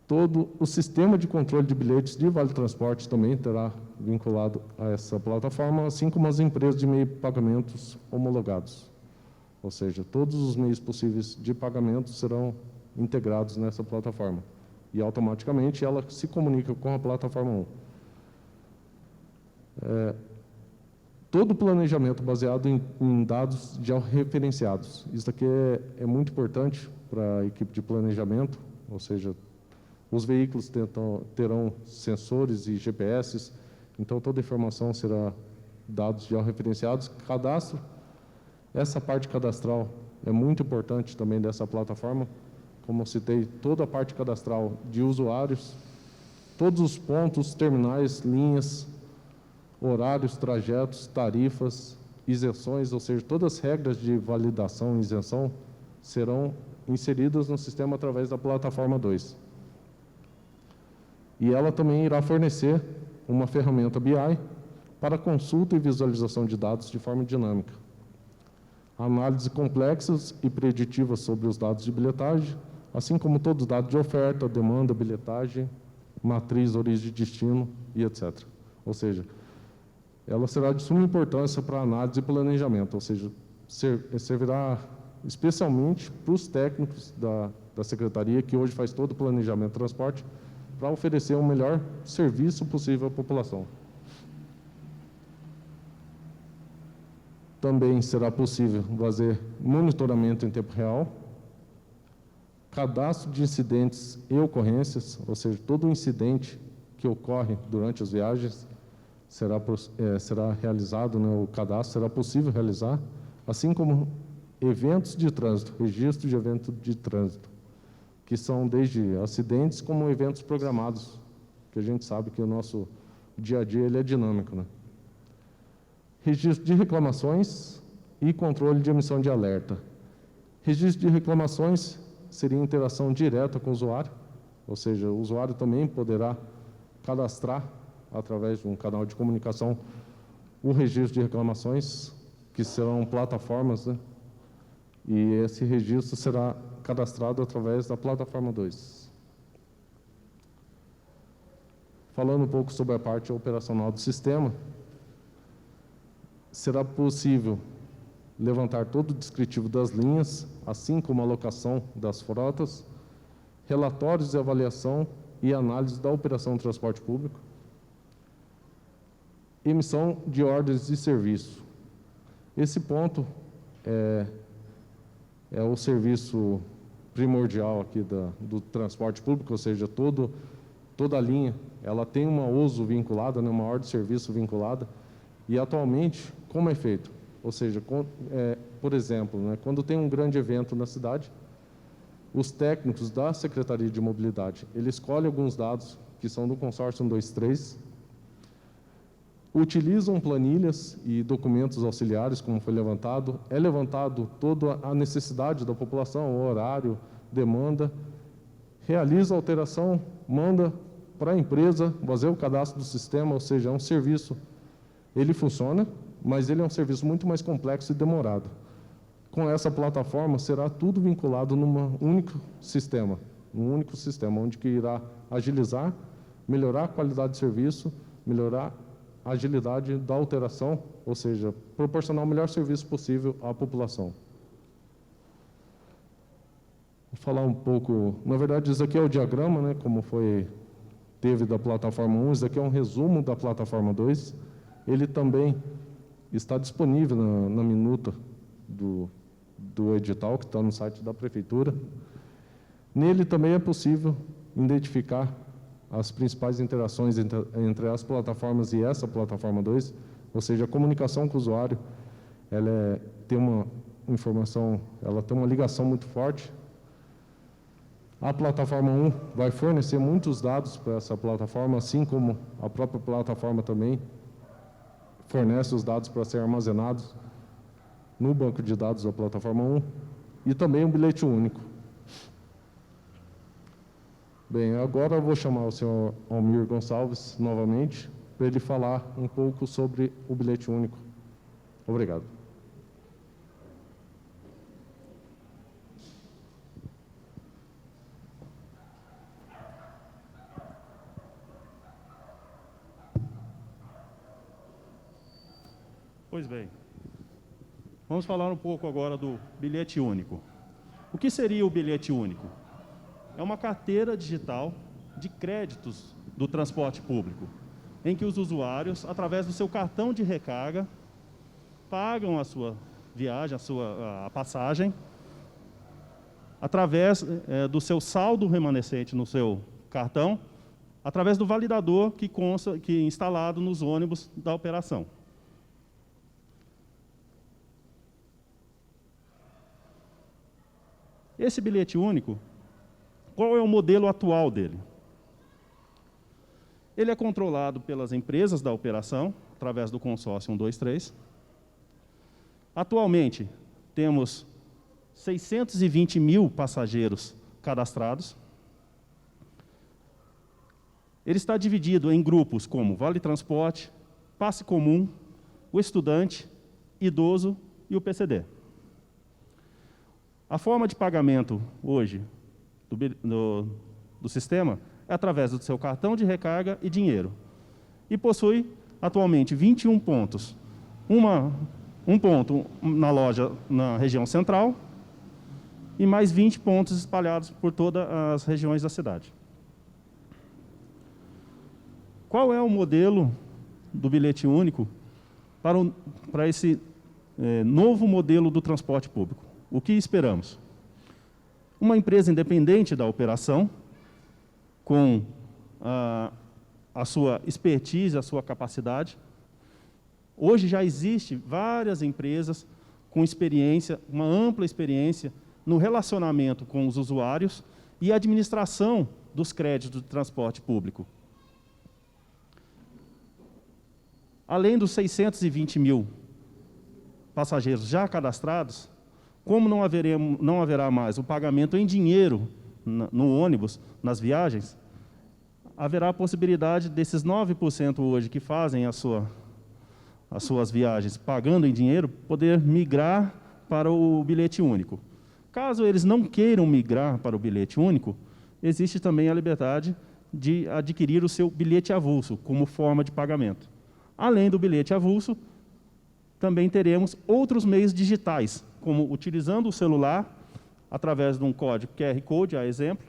todo o sistema de controle de bilhetes de Vale Transporte também terá vinculado a essa plataforma, assim como as empresas de meio de pagamentos homologados. Ou seja, todos os meios possíveis de pagamento serão integrados nessa plataforma. E, automaticamente, ela se comunica com a plataforma 1. Todo o planejamento baseado em dados georreferenciados. Isso aqui é muito importante para a equipe de planejamento, ou seja, os veículos terão sensores e GPS, então toda a informação será dados georreferenciados. Cadastro. Essa parte cadastral é muito importante também dessa plataforma. Como eu citei, toda a parte cadastral de usuários, todos os pontos, terminais, linhas, horários, trajetos, tarifas, isenções, ou seja, todas as regras de validação e isenção serão inseridas no sistema através da plataforma 2. E ela também irá fornecer uma ferramenta BI para consulta e visualização de dados de forma dinâmica. Análises complexas e preditivas sobre os dados de bilhetagem, assim como todos os dados de oferta, demanda, bilhetagem, matriz, origem e destino e etc. Ou seja, ela será de suma importância para análise e planejamento, ou seja, servirá especialmente para os técnicos da Secretaria, que hoje faz todo o planejamento de transporte, para oferecer o melhor serviço possível à população. Também será possível fazer monitoramento em tempo real, cadastro de incidentes e ocorrências, ou seja, todo incidente que ocorre durante as viagens será realizado, né, o cadastro será possível realizar, assim como eventos de trânsito, registro de evento de trânsito, que são desde acidentes como eventos programados, que a gente sabe que o nosso dia a dia ele é dinâmico, né? Registro de reclamações e controle de emissão de alerta. Registro de reclamações seria interação direta com o usuário, ou seja, o usuário também poderá cadastrar, através de um canal de comunicação, o registro de reclamações, que serão plataformas, né? E esse registro será cadastrado através da plataforma 2. Falando um pouco sobre a parte operacional do sistema, será possível levantar todo o descritivo das linhas, assim como a alocação das frotas, relatórios de avaliação e análise da operação do transporte público, emissão de ordens de serviço. Esse ponto é o serviço primordial aqui do transporte público, ou seja, toda a linha ela tem uma uso vinculada, né, uma ordem de serviço vinculada, e atualmente, como é feito? Ou seja, por exemplo, né, quando tem um grande evento na cidade, os técnicos da Secretaria de Mobilidade, eles escolhem alguns dados que são do consórcio 123, utilizam planilhas e documentos auxiliares, como foi levantado, é levantado toda a necessidade da população, o horário, demanda, realiza a alteração, manda para a empresa fazer o cadastro do sistema, ou seja, é um serviço, ele funciona, mas ele é um serviço muito mais complexo e demorado. Com essa plataforma, será tudo vinculado num único sistema, onde que irá agilizar, melhorar a qualidade de serviço, melhorar a agilidade da alteração, ou seja, proporcionar o melhor serviço possível à população. falar um pouco, na verdade isso aqui é o diagrama, né, como teve da plataforma 1, isso aqui é um resumo da plataforma 2, ele também está disponível na minuta do edital, que está no site da Prefeitura. Nele também é possível identificar as principais interações entre as plataformas e essa plataforma 2, ou seja, a comunicação com o usuário, tem uma informação, ela tem uma ligação muito forte. A plataforma 1 vai fornecer muitos dados para essa plataforma, assim como a própria plataforma também fornece os dados para serem armazenados no banco de dados da plataforma 1, e também um bilhete único. Bem, agora eu vou chamar o senhor Almir Gonçalves novamente, para ele falar um pouco sobre o bilhete único. Obrigado. Pois bem, vamos falar um pouco agora do bilhete único. O que seria o bilhete único? É uma carteira digital de créditos do transporte público, em que os usuários, através do seu cartão de recarga, pagam a sua viagem, a passagem, através do seu saldo remanescente no seu cartão, através do validador que é instalado nos ônibus da operação. Esse bilhete único, qual é o modelo atual dele? Ele é controlado pelas empresas da operação, através do consórcio 123. Atualmente, temos 620 mil passageiros cadastrados. Ele está dividido em grupos como Vale Transporte, Passe Comum, o Estudante, Idoso e o PCD. A forma de pagamento hoje do sistema é através do seu cartão de recarga e dinheiro. E possui atualmente 21 pontos. Um ponto na loja na região central e mais 20 pontos espalhados por todas as regiões da cidade. Qual é o modelo do bilhete único para esse novo modelo do transporte público? O que esperamos? Uma empresa independente da operação, com a sua expertise, a sua capacidade. Hoje já existe várias empresas com experiência, uma ampla experiência no relacionamento com os usuários e administração dos créditos de transporte público. Além dos 620 mil passageiros já cadastrados, como não haverá mais o pagamento em dinheiro no ônibus, nas viagens, haverá a possibilidade desses 9% hoje que fazem as suas viagens pagando em dinheiro, poder migrar para o bilhete único. Caso eles não queiram migrar para o bilhete único, existe também a liberdade de adquirir o seu bilhete avulso como forma de pagamento. Além do bilhete avulso, também teremos outros meios digitais, como utilizando o celular, através de um código QR Code, a exemplo,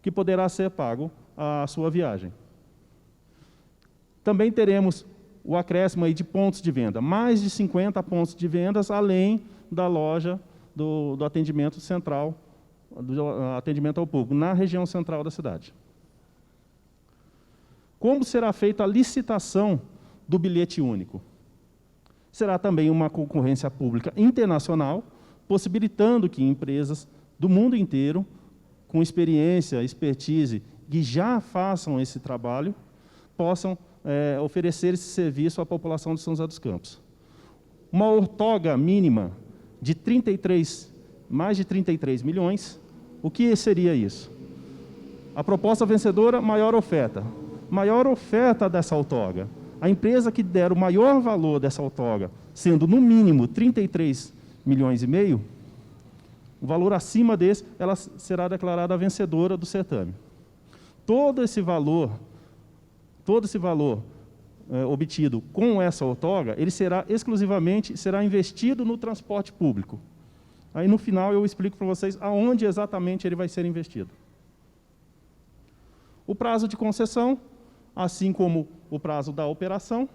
que poderá ser pago a sua viagem. Também teremos o acréscimo aí de pontos de venda, mais de 50 pontos de vendas, além da loja do atendimento central, do atendimento ao público, na região central da cidade. Como será feita a licitação do bilhete único? Será também uma concorrência pública internacional, possibilitando que empresas do mundo inteiro, com experiência, expertise, que já façam esse trabalho, possam oferecer esse serviço à população de São José dos Campos. Uma outorga mínima de mais de 33 milhões, o que seria isso? A proposta vencedora, maior oferta. Maior oferta dessa outorga. A empresa que der o maior valor dessa outorga, sendo no mínimo 33 milhões e meio, o valor acima desse, ela será declarada vencedora do certame. Todo esse valor obtido com essa outorga, ele será investido no transporte público. Aí, no final, eu explico para vocês aonde exatamente ele vai ser investido. O prazo de concessão, assim como o prazo da operação,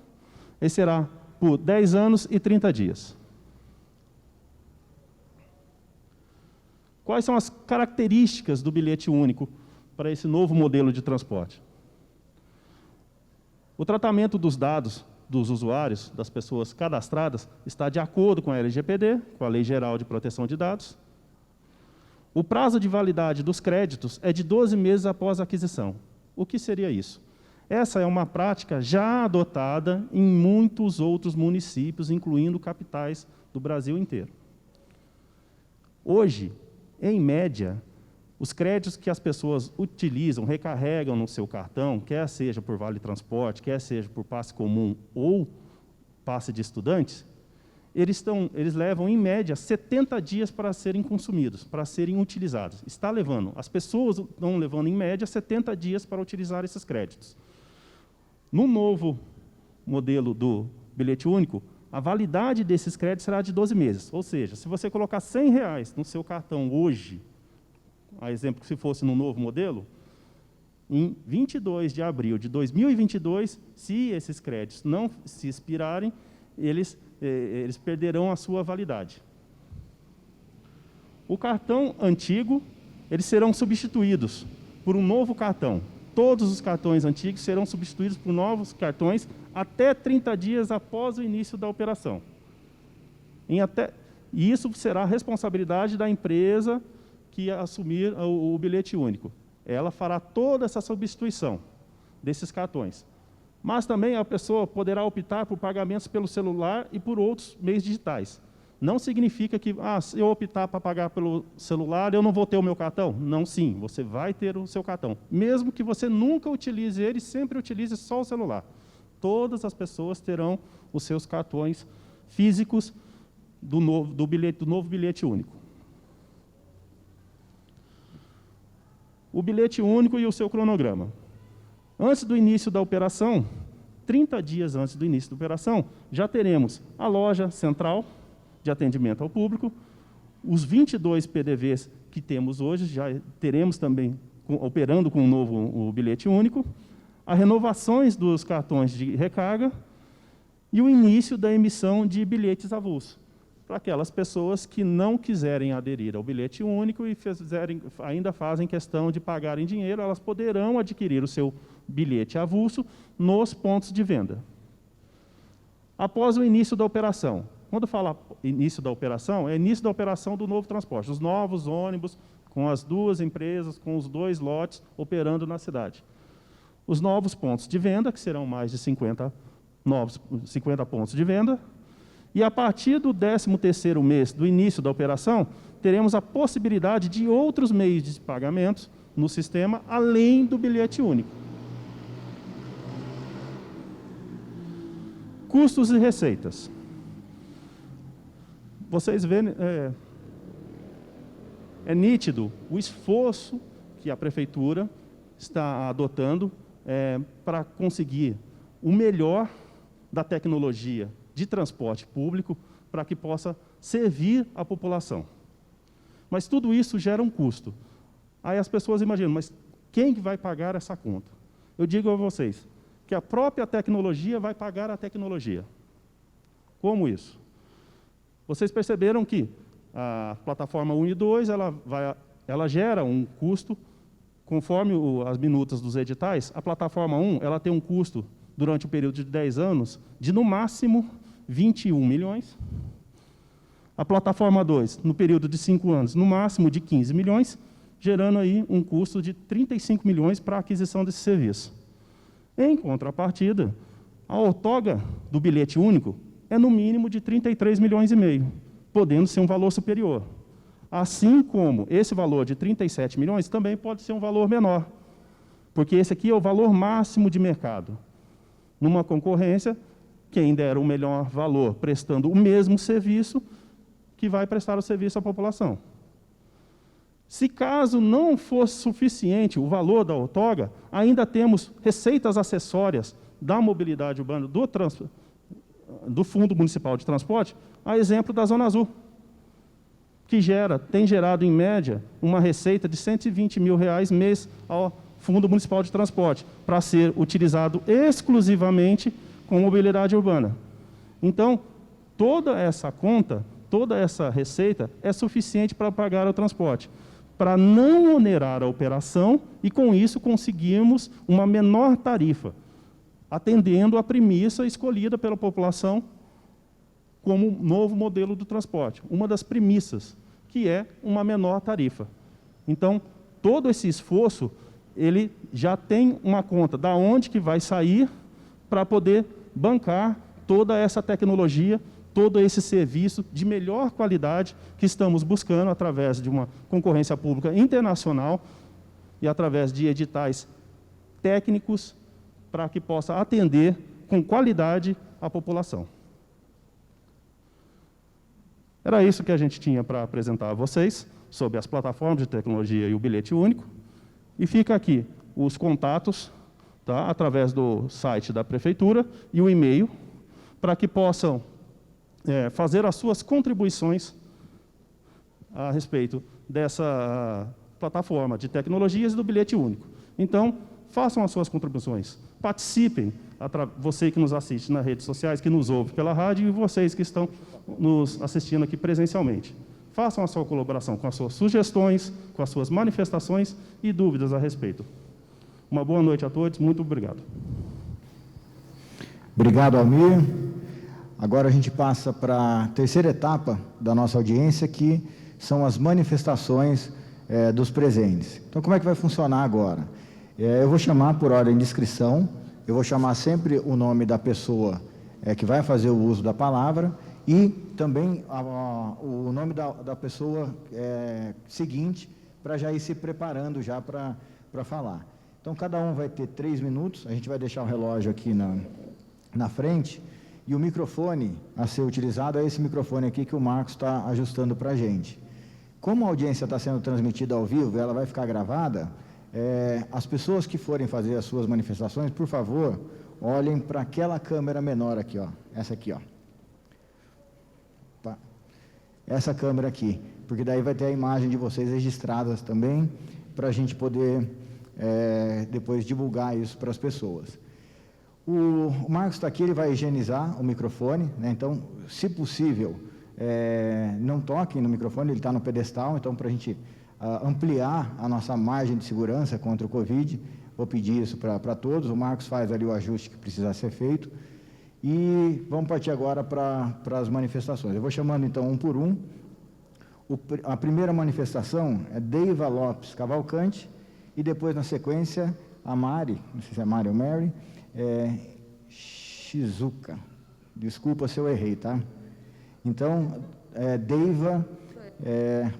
ele será por 10 anos e 30 dias. Quais são as características do bilhete único para esse novo modelo de transporte? O tratamento dos dados dos usuários, das pessoas cadastradas, está de acordo com a LGPD, com a Lei Geral de Proteção de Dados. O prazo de validade dos créditos é de 12 meses após a aquisição. O que seria isso? Essa é uma prática já adotada em muitos outros municípios, incluindo capitais do Brasil inteiro. Hoje, em média, os créditos que as pessoas utilizam, recarregam no seu cartão, quer seja por Vale Transporte, quer seja por passe comum ou passe de estudantes, eles levam, em média, 70 dias para serem consumidos, para serem utilizados. As pessoas estão levando, em média, 70 dias para utilizar esses créditos. No novo modelo do bilhete único, a validade desses créditos será de 12 meses. Ou seja, se você colocar R$100 no seu cartão hoje, a exemplo que se fosse no novo modelo, em 22 de abril de 2022, se esses créditos não se expirarem, eles perderão a sua validade. O cartão antigo, eles serão substituídos por um novo cartão. Todos os cartões antigos serão substituídos por novos cartões até 30 dias após o início da operação. E isso será a responsabilidade da empresa que assumir o bilhete único. Ela fará toda essa substituição desses cartões. Mas também a pessoa poderá optar por pagamentos pelo celular e por outros meios digitais. Não significa que, se eu optar para pagar pelo celular, eu não vou ter o meu cartão? Não, sim, você vai ter o seu cartão. Mesmo que você nunca utilize ele, sempre utilize só o celular. Todas as pessoas terão os seus cartões físicos do novo bilhete único. O bilhete único e o seu cronograma. Antes do início da operação, 30 dias antes do início da operação, já teremos a loja central de atendimento ao público, os 22 PDVs que temos hoje, já teremos também operando com o bilhete único, as renovações dos cartões de recarga e o início da emissão de bilhetes avulsos, para aquelas pessoas que não quiserem aderir ao bilhete único e ainda fazem questão de pagar em dinheiro, elas poderão adquirir o seu bilhete avulso nos pontos de venda. Após o início da operação, quando fala início da operação, é início da operação do novo transporte, os novos ônibus com as 2 empresas, com os 2 lotes operando na cidade. Os novos pontos de venda, que serão mais de 50 pontos de venda, e a partir do 13º mês do início da operação, teremos a possibilidade de outros meios de pagamento no sistema, além do bilhete único. Custos e receitas. Vocês veem, é nítido o esforço que a Prefeitura está adotando para conseguir o melhor da tecnologia de transporte público para que possa servir a população. Mas tudo isso gera um custo. Aí as pessoas imaginam, mas quem vai pagar essa conta? Eu digo a vocês que a própria tecnologia vai pagar a tecnologia. Como isso? Vocês perceberam que a plataforma 1 e 2 ela gera um custo, conforme as minutas dos editais. A plataforma 1 ela tem um custo, durante o período de 10 anos, de no máximo 21 milhões. A plataforma 2, no período de 5 anos, no máximo de 15 milhões, gerando aí um custo de 35 milhões para a aquisição desse serviço. Em contrapartida, a outorga do bilhete único é no mínimo de 33 milhões e meio, podendo ser um valor superior. Assim como esse valor de 37 milhões também pode ser um valor menor, porque esse aqui é o valor máximo de mercado. Numa concorrência, quem der o melhor valor prestando o mesmo serviço, que vai prestar o serviço à população. Se caso não fosse suficiente o valor da outorga, ainda temos receitas acessórias da mobilidade urbana do Fundo Municipal de Transporte, a exemplo da Zona Azul, que tem gerado, em média, uma receita de R$120 mil mês ao Fundo Municipal de Transporte, para ser utilizado exclusivamente com mobilidade urbana. Então, toda essa conta, toda essa receita é suficiente para pagar o transporte, para não onerar a operação e, com isso, conseguirmos uma menor tarifa, atendendo a premissa escolhida pela população como novo modelo do transporte. Uma das premissas, que é uma menor tarifa. Então, todo esse esforço, ele já tem uma conta da onde que vai sair para poder bancar toda essa tecnologia, todo esse serviço de melhor qualidade que estamos buscando através de uma concorrência pública internacional e através de editais técnicos para que possa atender com qualidade a população. Era isso que a gente tinha para apresentar a vocês sobre as plataformas de tecnologia e o bilhete único. E fica aqui os contatos, tá, através do site da Prefeitura e o e-mail, para que possam fazer as suas contribuições a respeito dessa plataforma de tecnologias e do bilhete único. Então, façam as suas contribuições, participem, você que nos assiste nas redes sociais, que nos ouve pela rádio, e vocês que estão nos assistindo aqui presencialmente. Façam a sua colaboração com as suas sugestões, com as suas manifestações e dúvidas a respeito. Uma boa noite a todos, muito obrigado. Obrigado, Almir. Agora a gente passa para a terceira etapa da nossa audiência, que são as manifestações dos presentes. Então, como é que vai funcionar agora? Eu vou chamar por ordem de inscrição, eu vou chamar sempre o nome da pessoa que vai fazer o uso da palavra e também o nome da pessoa seguinte, para já ir se preparando já para falar. Então, cada um vai ter 3 minutos, a gente vai deixar o relógio aqui na frente, e o microfone a ser utilizado é esse microfone aqui que o Marcos está ajustando para a gente. Como a audiência está sendo transmitida ao vivo, ela vai ficar gravada, as pessoas que forem fazer as suas manifestações, por favor, olhem para aquela câmera menor aqui, ó, essa aqui, ó. Essa câmera aqui, porque daí vai ter a imagem de vocês registradas também, para a gente poder depois divulgar isso para as pessoas. O Marcos está aqui, ele vai higienizar o microfone, né? Então, se possível, não toquem no microfone, ele está no pedestal, então, para a gente ampliar a nossa margem de segurança contra o Covid, vou pedir isso para todos, o Marcos faz ali o ajuste que precisa ser feito, e vamos partir agora para as manifestações. Eu vou chamando, então, um por um. A primeira manifestação é Deiva Lopes Cavalcante, e depois, na sequência, a Mari, não sei se é Mari ou Mary, Shizuka. Desculpa se eu errei, tá? Então, Deiva,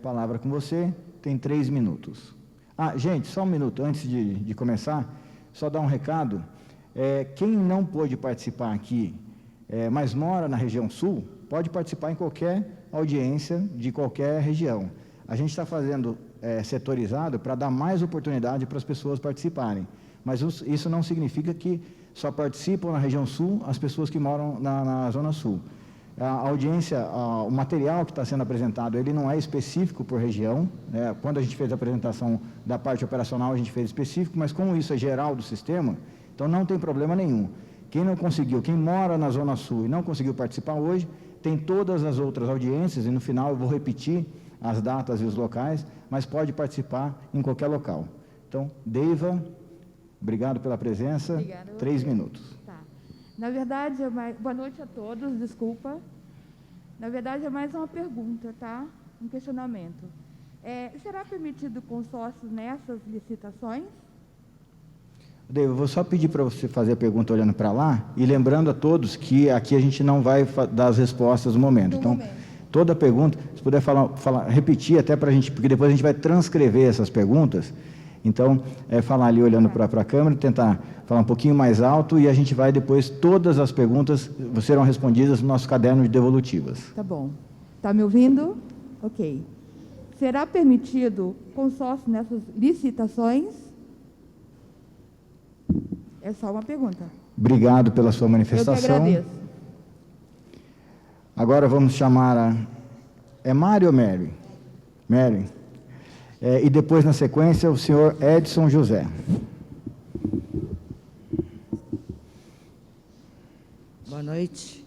palavra com você, tem 3 minutos. Gente, só um minuto, antes de começar, só dar um recado. Quem não pôde participar aqui, mas mora na região sul, pode participar em qualquer audiência de qualquer região. A gente está fazendo setorizado para dar mais oportunidade para as pessoas participarem. Mas isso não significa que só participam na região sul as pessoas que moram na zona sul. A audiência, o material que está sendo apresentado, ele não é específico por região. Quando a gente fez a apresentação da parte operacional, a gente fez específico, mas como isso é geral do sistema, então não tem problema nenhum. Quem não conseguiu, quem mora na zona sul e não conseguiu participar hoje, tem todas as outras audiências, e no final eu vou repetir as datas e os locais, mas pode participar em qualquer local. Então, Deiva, obrigado pela presença. Obrigada, 3 minutos. Tá. Na verdade, boa noite a todos, desculpa. Na verdade, é mais uma pergunta, tá? Um questionamento. Será permitido consórcio nessas licitações? Deiva, eu vou só pedir para você fazer a pergunta olhando para lá e lembrando a todos que aqui a gente não vai dar as respostas no momento. Então, toda pergunta, se puder repetir até para a gente, porque depois a gente vai transcrever essas perguntas. Então, falar ali olhando para a câmera, tentar falar um pouquinho mais alto e a gente vai depois, todas as perguntas serão respondidas no nosso caderno de devolutivas. Tá bom. Está me ouvindo? Ok. Será permitido consórcio nessas licitações? É só uma pergunta. Obrigado pela sua manifestação. Eu que agradeço. Agora vamos chamar É Mari ou Mary? Mary. E depois, na sequência, o senhor Edson José. Boa noite.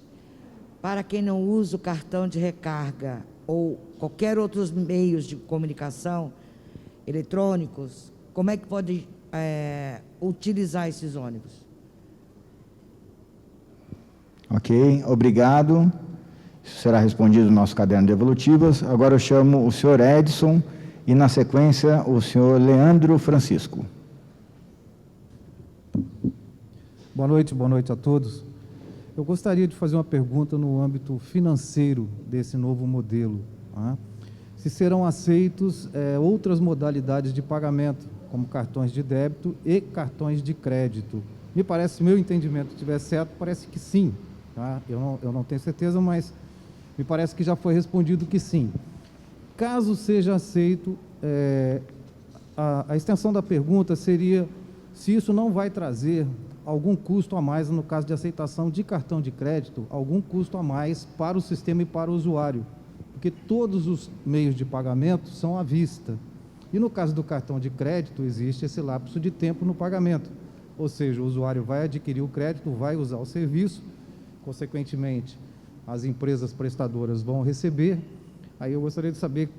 Para quem não usa o cartão de recarga ou qualquer outros meios de comunicação eletrônicos, como é que pode utilizar esses ônibus? Ok, obrigado. Isso será respondido no nosso caderno de evolutivas. Agora eu chamo o senhor Edson e, na sequência, o senhor Leandro Francisco. Boa noite a todos. Eu gostaria de fazer uma pergunta no âmbito financeiro desse novo modelo. Tá? Se serão aceitos outras modalidades de pagamento, como cartões de débito e cartões de crédito. Me parece, se meu entendimento estiver certo, parece que sim. Tá? Eu não tenho certeza, mas me parece que já foi respondido que sim. Caso seja aceito, a extensão da pergunta seria se isso não vai trazer algum custo a mais, no caso de aceitação de cartão de crédito, algum custo a mais para o sistema e para o usuário, porque todos os meios de pagamento são à vista. E no caso do cartão de crédito, existe esse lapso de tempo no pagamento, ou seja, o usuário vai adquirir o crédito, vai usar o serviço, consequentemente, as empresas prestadoras vão receber. Aí eu gostaria de saber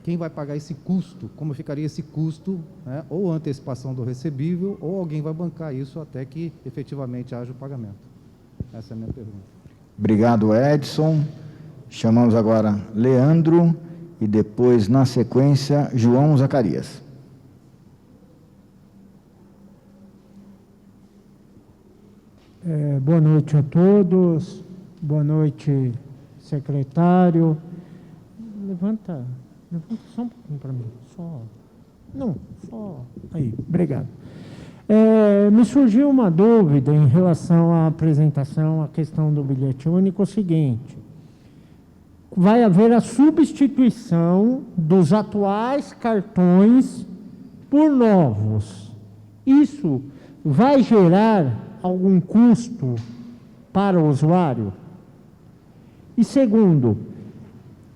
quem vai pagar esse custo, como ficaria esse custo, né, ou antecipação do recebível, ou alguém vai bancar isso até que efetivamente haja o pagamento. Essa é a minha pergunta. Obrigado, Edson. Chamamos agora Leandro e depois, na sequência, João Zacarias. Boa noite a todos. Boa noite, secretário. Levanta só um pouquinho para mim. Só. Aí, obrigado. Me surgiu uma dúvida em relação à apresentação, à questão do bilhete único, o seguinte: vai haver a substituição dos atuais cartões por novos. Isso vai gerar algum custo para o usuário? E segundo,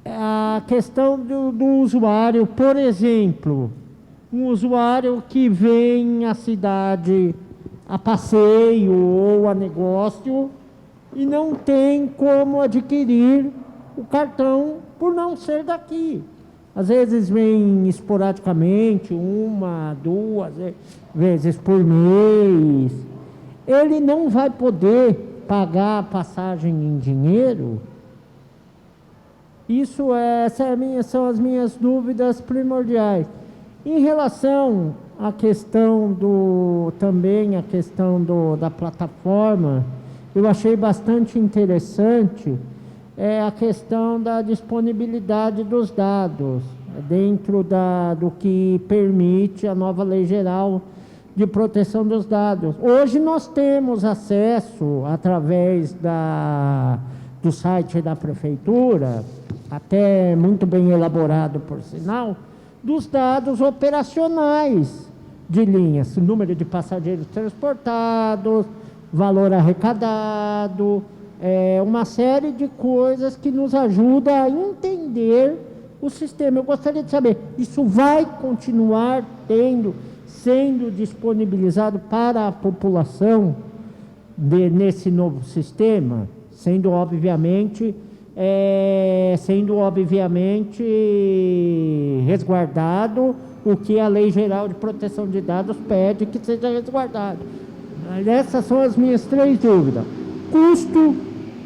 a questão do usuário, por exemplo, um usuário que vem à cidade a passeio ou a negócio e não tem como adquirir o cartão por não ser daqui. Às vezes vem esporadicamente, 1, 2 vezes por mês. Ele não vai poder pagar a passagem em dinheiro. São as minhas dúvidas primordiais. Em relação à questão da plataforma, eu achei bastante interessante a questão da disponibilidade dos dados dentro do que permite a nova Lei Geral de Proteção dos Dados. Hoje nós temos acesso através do site da Prefeitura, até muito bem elaborado por sinal, dos dados operacionais de linhas, número de passageiros transportados, valor arrecadado, uma série de coisas que nos ajudam a entender o sistema. Eu gostaria de saber, isso vai continuar sendo disponibilizado para a população nesse novo sistema, sendo obviamente resguardado o que a Lei Geral de Proteção de Dados pede que seja resguardado. Essas são as minhas 3 dúvidas. Custo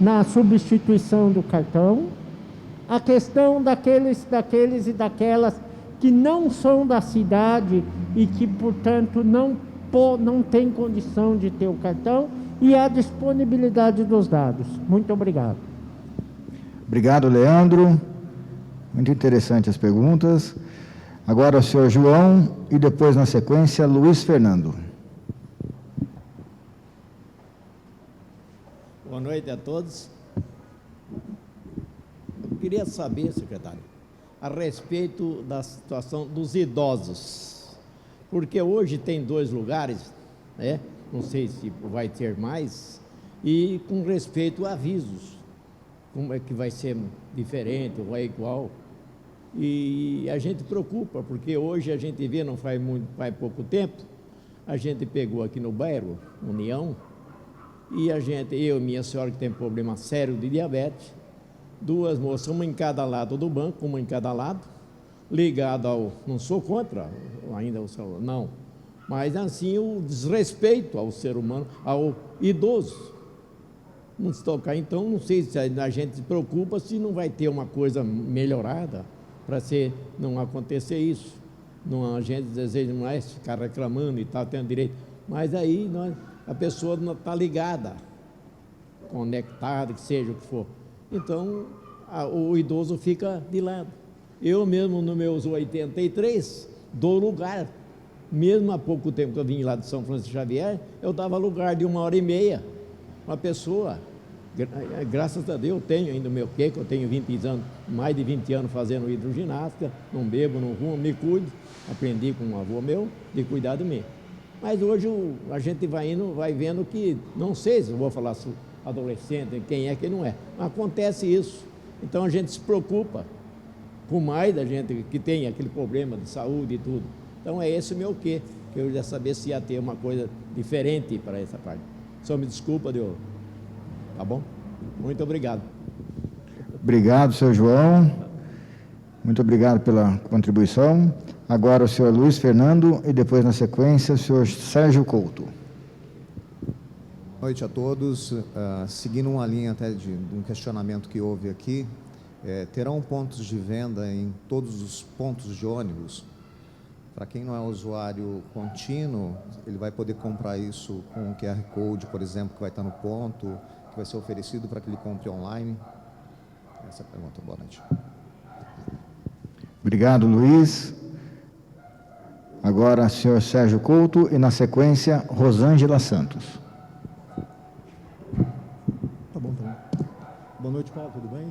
na substituição do cartão, a questão daqueles e daquelas que não são da cidade e que, portanto, não tem condição de ter o cartão, e a disponibilidade dos dados. Muito obrigado. Obrigado, Leandro. Muito interessante as perguntas. Agora o senhor João e depois, na sequência, Luiz Fernando. Boa noite a todos. Eu queria saber, secretário, a respeito da situação dos idosos, porque hoje tem 2 lugares, né? Não sei se vai ter mais, e com respeito a avisos, como é que vai ser diferente ou é igual? E a gente preocupa, porque hoje a gente vê, não faz pouco tempo, a gente pegou aqui no bairro, União, e eu e minha senhora, que tem problema sério de diabetes, duas moças, uma em cada lado do banco, uma em cada lado, ligada não sou contra ainda o celular, não, mas assim o desrespeito ao ser humano, ao idoso. Não se tocar, então não sei se a gente se preocupa se não vai ter uma coisa melhorada para não acontecer isso. Não, a gente deseja mais ficar reclamando e tal, tendo direito, mas aí a pessoa não está ligada, conectada, que seja o que for. Então o idoso fica de lado. Eu mesmo, nos meus 83, dou lugar. Mesmo há pouco tempo que eu vim lá de São Francisco Xavier, eu dava lugar de 1h30. Uma pessoa, graças a Deus, eu tenho ainda o meu quê, que eu tenho 20 anos, mais de 20 anos fazendo hidroginástica, não bebo, não fumo, me cuido. Aprendi com um avô meu de cuidar de mim. Mas hoje a gente vai vendo que, não sei se eu vou falar adolescente, quem é, quem não é, mas acontece isso. Então a gente se preocupa com mais da gente que tem aquele problema de saúde e tudo. Então é esse o meu quê, que eu ia saber se ia ter uma coisa diferente para essa parte. Só me desculpa, Deus. Tá bom? Muito obrigado. Obrigado, senhor João. Muito obrigado pela contribuição. Agora o senhor Luiz Fernando e depois, na sequência, o senhor Sérgio Couto. Boa noite a todos. Seguindo uma linha até de um questionamento que houve aqui, terão pontos de venda em todos os pontos de ônibus? Para quem não é usuário contínuo, ele vai poder comprar isso com o QR Code, por exemplo, que vai estar no ponto, que vai ser oferecido para que ele compre online? Essa é a pergunta. Boa noite. Obrigado, Luiz. Agora, senhor Sérgio Couto e, na sequência, Rosângela Santos. Tá bom. Boa noite, Paulo, tudo bem?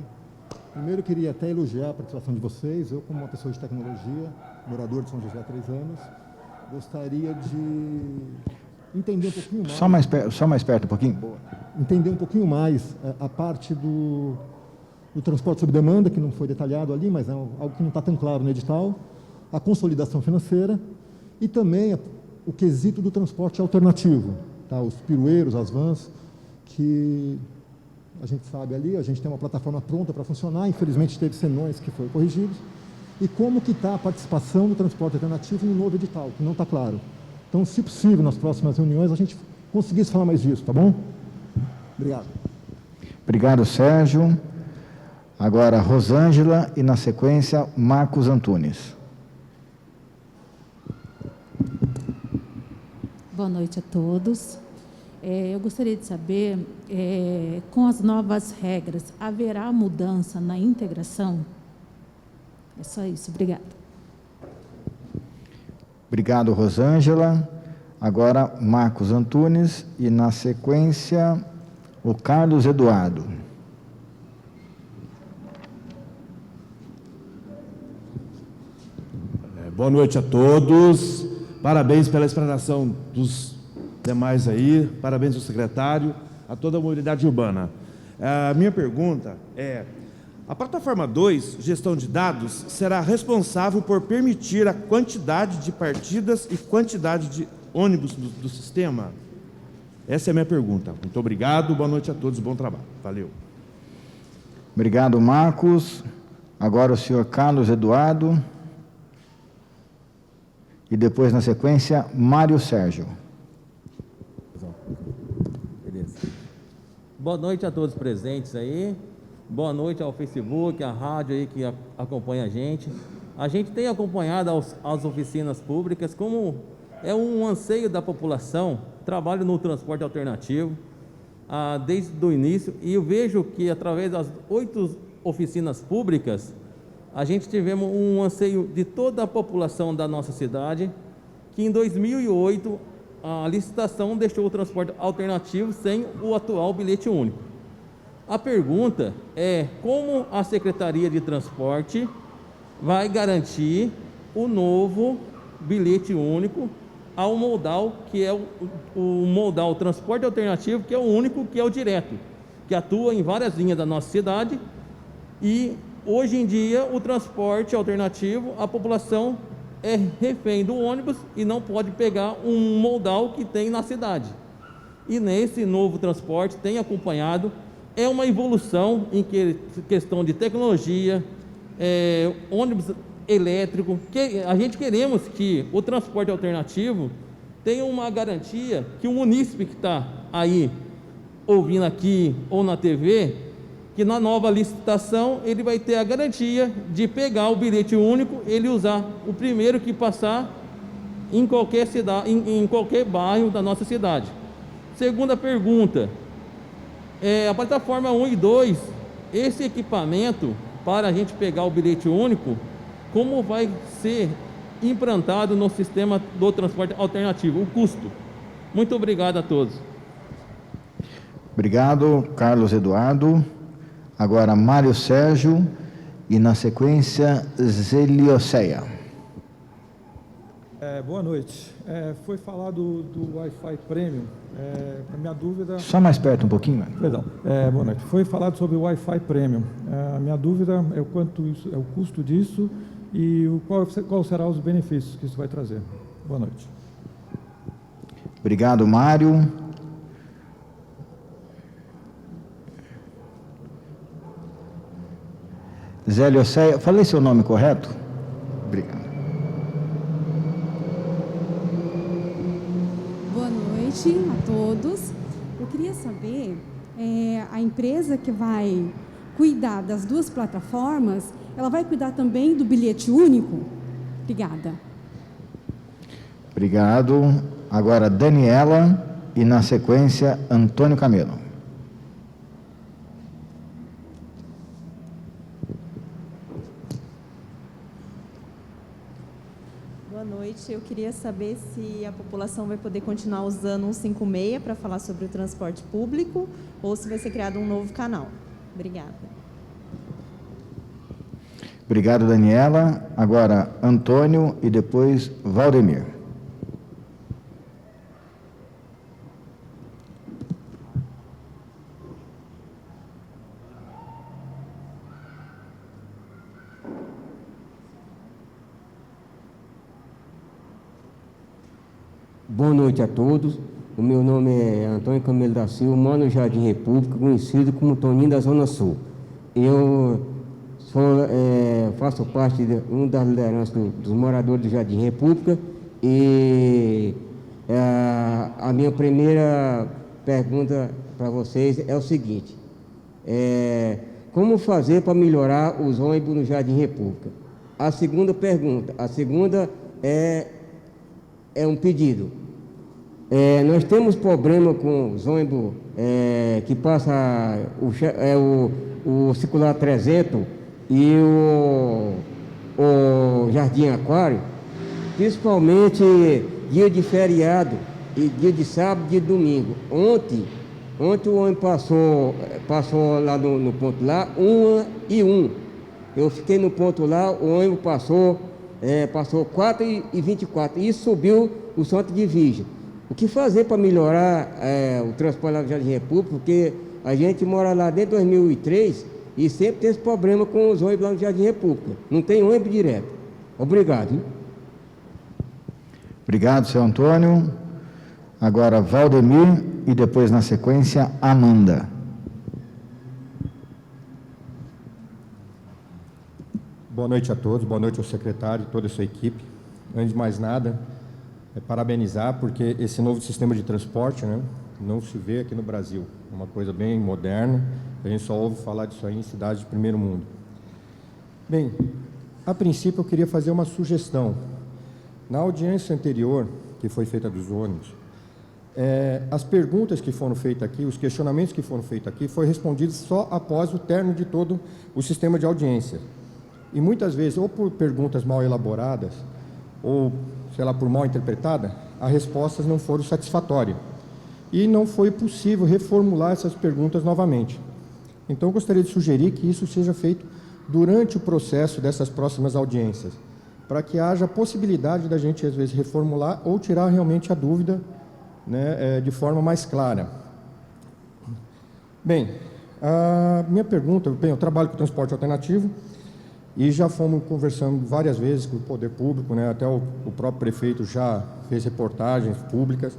Primeiro, eu queria até elogiar a participação de vocês. Eu, como uma pessoa de tecnologia, morador de São José há 3 anos, gostaria de entender um pouquinho mais... Só mais perto um pouquinho. Boa. Entender um pouquinho mais a parte do transporte sob demanda, que não foi detalhado ali, mas é algo que não está tão claro no edital, a consolidação financeira e também o quesito do transporte alternativo, tá? Os pirueiros, as vans, que a gente sabe ali, a gente tem uma plataforma pronta para funcionar, infelizmente teve senões que foram corrigidos, e como que está a participação do transporte alternativo no novo edital, que não está claro. Então, se possível, nas próximas reuniões, a gente conseguisse falar mais disso, tá bom? Obrigado. Obrigado, Sérgio. Agora, Rosângela e, na sequência, Marcos Antunes. Boa noite a todos. Eu gostaria de saber, com as novas regras, haverá mudança na integração? É só isso. Obrigada. Obrigado, Rosângela. Agora, Marcos Antunes e, na sequência, o Carlos Eduardo. Boa noite a todos. Parabéns pela explanação dos demais aí. Parabéns ao secretário, a toda a mobilidade urbana. A minha pergunta é: a plataforma 2, gestão de dados, será responsável por permitir a quantidade de partidas e quantidade de ônibus do sistema? Essa é a minha pergunta. Muito obrigado, boa noite a todos, bom trabalho. Valeu. Obrigado, Marcos. Agora o senhor Carlos Eduardo. E depois, na sequência, Mário Sérgio. Beleza. Boa noite a todos presentes aí. Boa noite ao Facebook, à rádio aí que acompanha a gente. A gente tem acompanhado as oficinas públicas como é um anseio da população, trabalho no transporte alternativo desde o início, e eu vejo que através das 8 oficinas públicas, a gente tivemos um anseio de toda a população da nossa cidade, que em 2008 a licitação deixou o transporte alternativo sem o atual bilhete único. A pergunta é: como a Secretaria de Transporte vai garantir o novo bilhete único ao modal, que é o modal transporte alternativo, que é o único, que é o direto, que atua em várias linhas da nossa cidade, e Hoje em dia, o transporte alternativo, a população é refém do ônibus e não pode pegar um modal que tem na cidade. E nesse novo transporte tem acompanhado, é uma evolução em questão de tecnologia, ônibus elétrico, que a gente queremos que o transporte alternativo tenha uma garantia que o munícipe que está aí ouvindo aqui ou na TV, que na nova licitação ele vai ter a garantia de pegar o bilhete único, ele usar o primeiro que passar em qualquer cidade, em qualquer bairro da nossa cidade. Segunda pergunta, a plataforma 1 e 2, esse equipamento para a gente pegar o bilhete único, como vai ser implantado no sistema do transporte alternativo, o custo? Muito obrigado a todos. Obrigado, Carlos Eduardo. Agora, Mário Sérgio e, na sequência, Zelioceia. Boa noite. Foi falado do Wi-Fi Premium. A minha dúvida... Só mais perto um pouquinho, mano. Perdão. Boa noite. Foi falado sobre o Wi-Fi Premium. A minha dúvida é o quanto isso, é o custo disso e qual será os benefícios que isso vai trazer. Boa noite. Obrigado, Mário. Zelioceia, falei seu nome correto? Obrigado. Boa noite a todos. Eu queria saber, a empresa que vai cuidar das duas plataformas, ela vai cuidar também do bilhete único? Obrigada. Obrigado. Agora, Daniela e, na sequência, Antônio Camelo. Boa noite. Eu queria saber se a população vai poder continuar usando 156 para falar sobre o transporte público ou se vai ser criado um novo canal. Obrigada. Obrigado, Daniela. Agora, Antônio e depois Valdemir. Boa noite a todos. O meu nome é Antônio Camelo da Silva, moro no Jardim República, conhecido como Toninho da Zona Sul. Eu faço parte de uma das lideranças dos moradores do Jardim República e a minha primeira pergunta para vocês é o seguinte: como fazer para melhorar os ônibus no Jardim República? A segunda pergunta, é um pedido. Nós temos problema com os ônibus que passa o circular 300 e o Jardim Aquário, principalmente dia de feriado, e dia de sábado e dia de domingo. Ontem o ônibus passou lá no ponto lá, 1 e 1. Eu fiquei no ponto lá, o ônibus passou 4h24 e subiu o Santo de Virgem. O que fazer para melhorar o transporte lá no Jardim República? Porque a gente mora lá desde 2003 e sempre tem esse problema com os ônibus lá no Jardim República. Não tem ônibus direto. Obrigado. Obrigado, seu Antônio. Agora, Valdemir e depois, na sequência, Amanda. Boa noite a todos, boa noite ao secretário e toda a sua equipe. Antes de mais nada, parabenizar, porque esse novo sistema de transporte, né, não se vê aqui no Brasil. É uma coisa bem moderna, a gente só ouve falar disso aí em cidades de primeiro mundo. Bem, a princípio eu queria fazer uma sugestão. Na audiência anterior, que foi feita dos ônibus, as perguntas que foram feitas aqui, os questionamentos que foram feitos aqui, foram respondidos só após o término de todo o sistema de audiência. E muitas vezes, ou por perguntas mal elaboradas, ou, sei lá, por mal interpretada, as respostas não foram satisfatórias. E não foi possível reformular essas perguntas novamente. Então, eu gostaria de sugerir que isso seja feito durante o processo dessas próximas audiências, para que haja a possibilidade da gente, às vezes, reformular ou tirar realmente a dúvida, né, de forma mais clara. Bem, A minha pergunta, bem, eu trabalho com transporte alternativo e já fomos conversando várias vezes com o poder público, né? Até o próprio prefeito já fez reportagens públicas,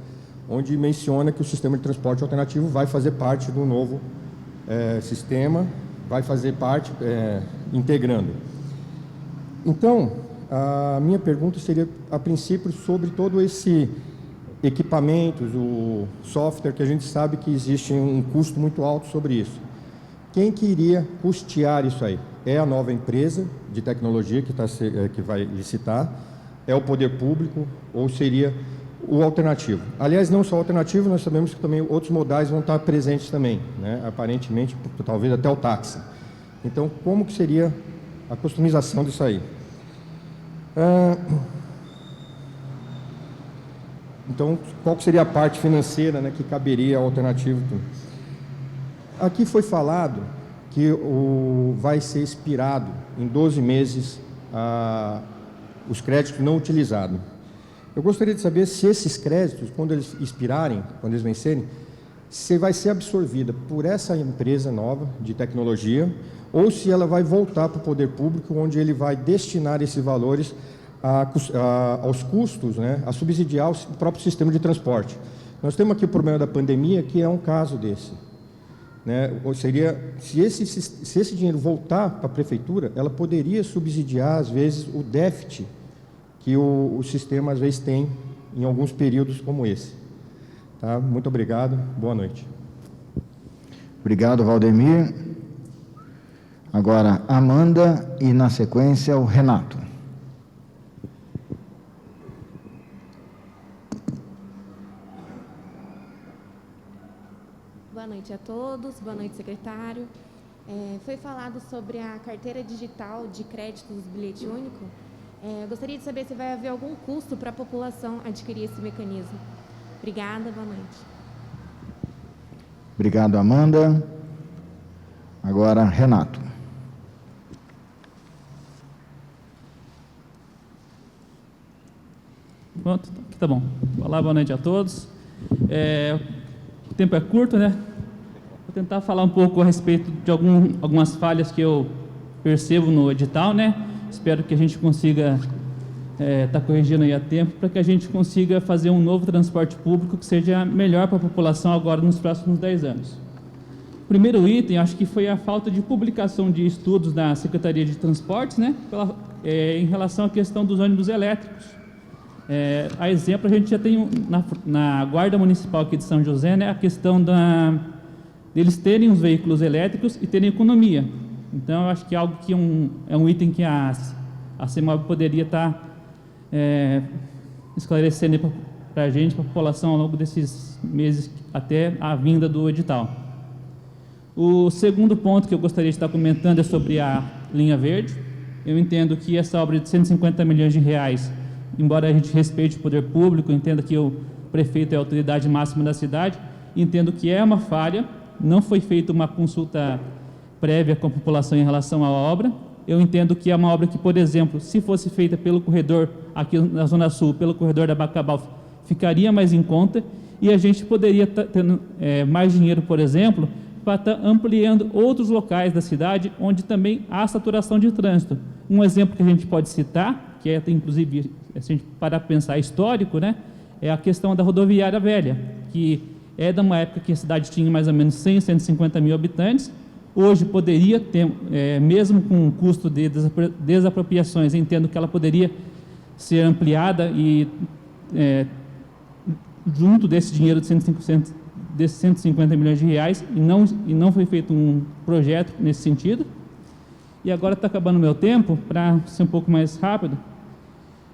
onde menciona que o sistema de transporte alternativo vai fazer parte do novo sistema, vai fazer parte integrando. Então, a minha pergunta seria, a princípio, sobre todo esse equipamentos, o software, que a gente sabe que existe um custo muito alto sobre isso. Quem que iria custear isso aí? É a nova empresa de tecnologia que vai licitar? É o poder público? Ou seria o alternativo? Aliás, não só o alternativo, nós sabemos que também outros modais vão estar presentes também, né? Aparentemente, talvez até o táxi. Então, como que seria a customização disso aí? Então, qual que seria a parte financeira, né, que caberia ao alternativo? Aqui foi falado que vai ser expirado em 12 meses os créditos não utilizados. Eu gostaria de saber se esses créditos, quando eles expirarem, quando eles vencerem, se vai ser absorvida por essa empresa nova de tecnologia ou se ela vai voltar para o poder público, onde ele vai destinar esses valores aos custos, né, a subsidiar o próprio sistema de transporte. Nós temos aqui o problema da pandemia, que é um caso desse. Né? Ou seria, se esse dinheiro voltar para a prefeitura, ela poderia subsidiar, às vezes, o déficit que o sistema, às vezes, tem em alguns períodos como esse. Tá? Muito obrigado, boa noite. Obrigado, Valdemir. Agora, Amanda e, na sequência, o Renato. Boa noite a todos, boa noite, secretário. Foi falado sobre a carteira digital de créditos do bilhete único. Gostaria de saber se vai haver algum custo para a população adquirir esse mecanismo. Obrigada, boa noite. Obrigado, Amanda. Agora, Renato. Pronto, tá bom. Olá, boa noite a todos. O tempo é curto, né? Vou tentar falar um pouco a respeito de algumas falhas que eu percebo no edital, né? Espero que a gente consiga estar corrigindo aí a tempo, para que a gente consiga fazer um novo transporte público que seja melhor para a população agora nos próximos 10 anos. O primeiro item, acho que foi a falta de publicação de estudos da Secretaria de Transportes, né? Em relação à questão dos ônibus elétricos. A exemplo, a gente já tem na Guarda Municipal aqui de São José, né, a questão deles terem os veículos elétricos e terem economia. Então, eu acho que é algo que é um item que a CEMOB poderia estar esclarecendo para a gente, para a população, ao longo desses meses até a vinda do edital. O segundo ponto que eu gostaria de estar comentando é sobre a linha verde. Eu entendo que essa obra de 150 milhões de reais, embora a gente respeite o poder público, entenda que o prefeito é a autoridade máxima da cidade, entendo que é uma falha, não foi feita uma consulta prévia com a população em relação à obra. Eu entendo que é uma obra que, por exemplo, se fosse feita pelo corredor, aqui na Zona Sul, pelo corredor da Bacabal, ficaria mais em conta e a gente poderia estar tendo mais dinheiro, por exemplo, para estar ampliando outros locais da cidade onde também há saturação de trânsito. Um exemplo que a gente pode citar, que é, inclusive, se a gente parar para pensar histórico, né, é a questão da rodoviária velha, que é de uma época que a cidade tinha mais ou menos 100, 150 mil habitantes. Hoje poderia ter, mesmo com o custo de desapropriações, entendo que ela poderia ser ampliada e, junto desse dinheiro de 150 milhões de reais, e não foi feito um projeto nesse sentido. E agora está acabando o meu tempo, para ser um pouco mais rápido.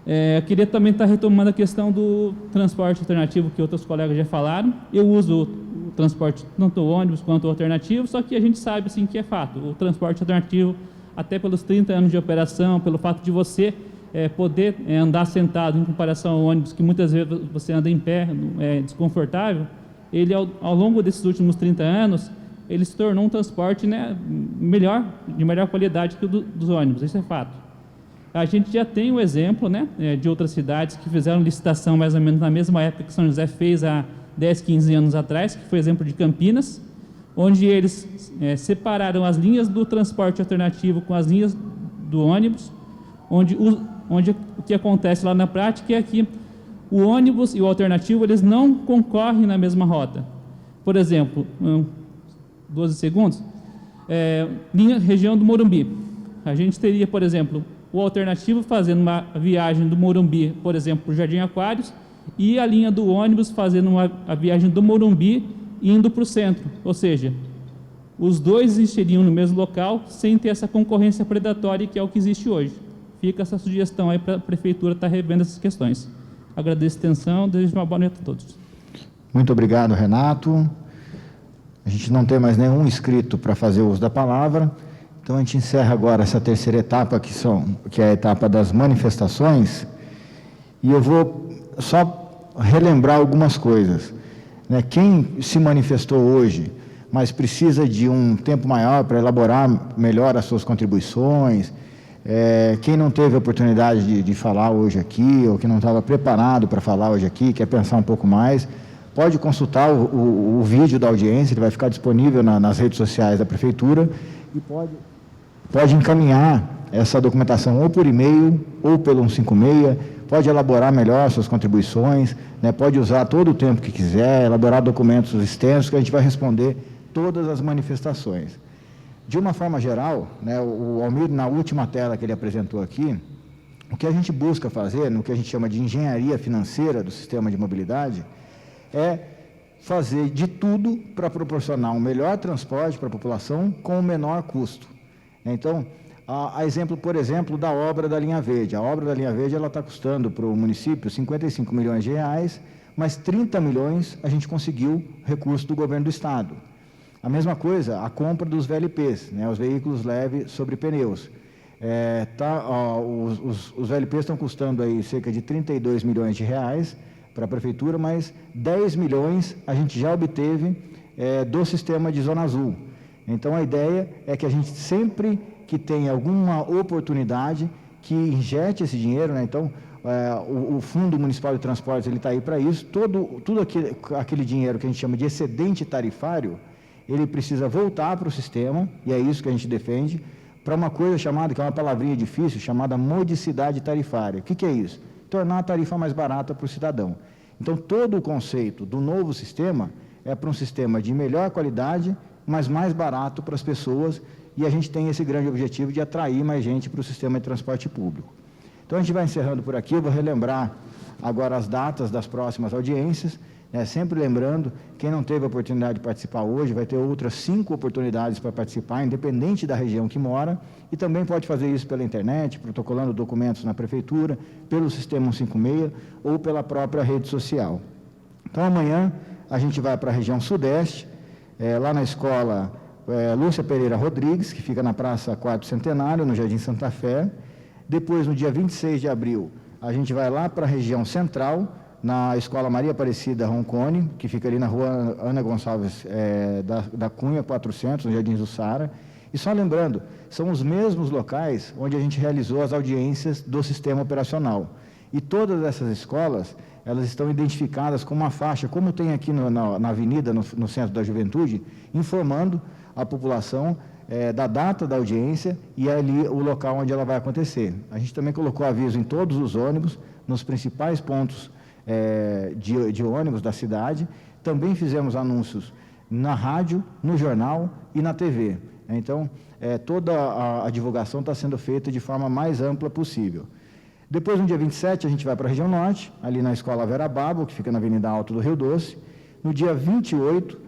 Eu queria também estar retomando a questão do transporte alternativo, que outros colegas já falaram. Eu uso o transporte, tanto o ônibus quanto o alternativo, só que a gente sabe assim, que é fato. O transporte alternativo, até pelos 30 anos de operação, pelo fato de você poder andar sentado em comparação ao ônibus, que muitas vezes você anda em pé, é desconfortável, ele, ao longo desses últimos 30 anos, ele se tornou um transporte, né, de melhor qualidade que o dos ônibus, isso é fato. A gente já tem o exemplo, né, de outras cidades que fizeram licitação mais ou menos na mesma época que São José fez há 10, 15 anos atrás, que foi o exemplo de Campinas, onde eles separaram as linhas do transporte alternativo com as linhas do ônibus, onde o que acontece lá na prática é que o ônibus e o alternativo eles não concorrem na mesma rota. Por exemplo, 12 segundos, região do Morumbi. A gente teria, por exemplo, o alternativo fazendo uma viagem do Morumbi, por exemplo, para o Jardim Aquários, e a linha do ônibus fazendo a viagem do Morumbi indo para o centro. Ou seja, os dois existiriam no mesmo local sem ter essa concorrência predatória que é o que existe hoje. Fica essa sugestão aí para a Prefeitura estar revendo essas questões. Agradeço a atenção, desejo uma boa noite a todos. Muito obrigado, Renato. A gente não tem mais nenhum inscrito para fazer uso da palavra, então a gente encerra agora essa terceira etapa, que é a etapa das manifestações, e eu vou só relembrar algumas coisas. Quem se manifestou hoje, mas precisa de um tempo maior para elaborar melhor as suas contribuições, quem não teve a oportunidade de falar hoje aqui, ou que não estava preparado para falar hoje aqui, quer pensar um pouco mais, pode consultar o vídeo da audiência, ele vai ficar disponível nas redes sociais da Prefeitura, e pode encaminhar essa documentação ou por e-mail, ou pelo 156, pode elaborar melhor suas contribuições, pode usar todo o tempo que quiser, elaborar documentos extensos, que a gente vai responder todas as manifestações. De uma forma geral, o Almir, na última tela que ele apresentou aqui, o que a gente busca fazer, no que a gente chama de engenharia financeira do sistema de mobilidade, é fazer de tudo para proporcionar um melhor transporte para a população com o menor custo. Então, a exemplo, por exemplo, da obra da Linha Verde. A obra da Linha Verde está custando para o município 55 milhões de reais, mas 30 milhões a gente conseguiu recurso do governo do Estado. A mesma coisa, a compra dos VLPs, os veículos leves sobre pneus. Os VLPs estão custando aí cerca de 32 milhões de reais para a Prefeitura, mas 10 milhões a gente já obteve do sistema de Zona Azul. Então, a ideia é que a gente sempre que tem alguma oportunidade, que injete esse dinheiro, então, o Fundo Municipal de Transportes está aí para isso, tudo aquele dinheiro que a gente chama de excedente tarifário, ele precisa voltar para o sistema, e é isso que a gente defende, para uma coisa chamada, que é uma palavrinha difícil, chamada modicidade tarifária. O que é isso? Tornar a tarifa mais barata para o cidadão. Então, todo o conceito do novo sistema é para um sistema de melhor qualidade, mas mais barato para as pessoas, e a gente tem esse grande objetivo de atrair mais gente para o sistema de transporte público. Então, a gente vai encerrando por aqui, eu vou relembrar agora as datas das próximas audiências, sempre lembrando, quem não teve a oportunidade de participar hoje, vai ter outras 5 oportunidades para participar, independente da região que mora, e também pode fazer isso pela internet, protocolando documentos na Prefeitura, pelo Sistema 156 ou pela própria rede social. Então, amanhã, a gente vai para a região Sudeste, lá na escola Lúcia Pereira Rodrigues, que fica na Praça 4 Centenário, no Jardim Santa Fé. Depois, no dia 26 de abril, a gente vai lá para a região Central, na Escola Maria Aparecida Roncone, que fica ali na rua Ana Gonçalves da Cunha, 400, no Jardim Jussara. E só lembrando, são os mesmos locais onde a gente realizou as audiências do sistema operacional. E todas essas escolas, elas estão identificadas com uma faixa, como tem aqui na avenida, no Centro da Juventude, informando a população da data da audiência e ali o local onde ela vai acontecer. A gente também colocou aviso em todos os ônibus, nos principais pontos de ônibus da cidade. Também fizemos anúncios na rádio, no jornal e na TV. Então, toda a divulgação está sendo feita de forma mais ampla possível. Depois, no dia 27, a gente vai para a região norte, ali na Escola Vera Babo, que fica na Avenida Alto do Rio Doce. No dia 28,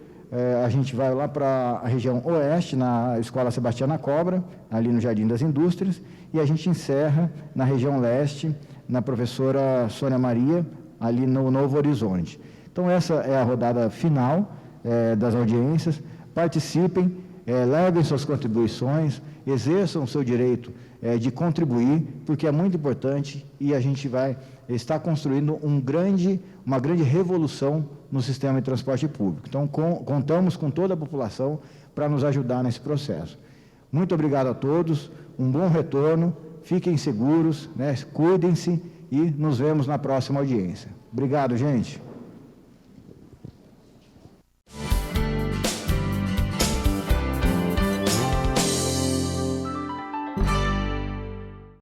a gente vai lá para a região oeste, na Escola Sebastiana Cobra, ali no Jardim das Indústrias. E a gente encerra na região leste, na professora Sônia Maria, ali no Novo Horizonte. Então, essa é a rodada final das audiências. Participem, levem suas contribuições, exerçam o seu direito de contribuir, porque é muito importante e a gente vai estar construindo uma grande revolução no sistema de transporte público. Então, contamos com toda a população para nos ajudar nesse processo. Muito obrigado a todos, um bom retorno, fiquem seguros, cuidem-se e nos vemos na próxima audiência. Obrigado, gente.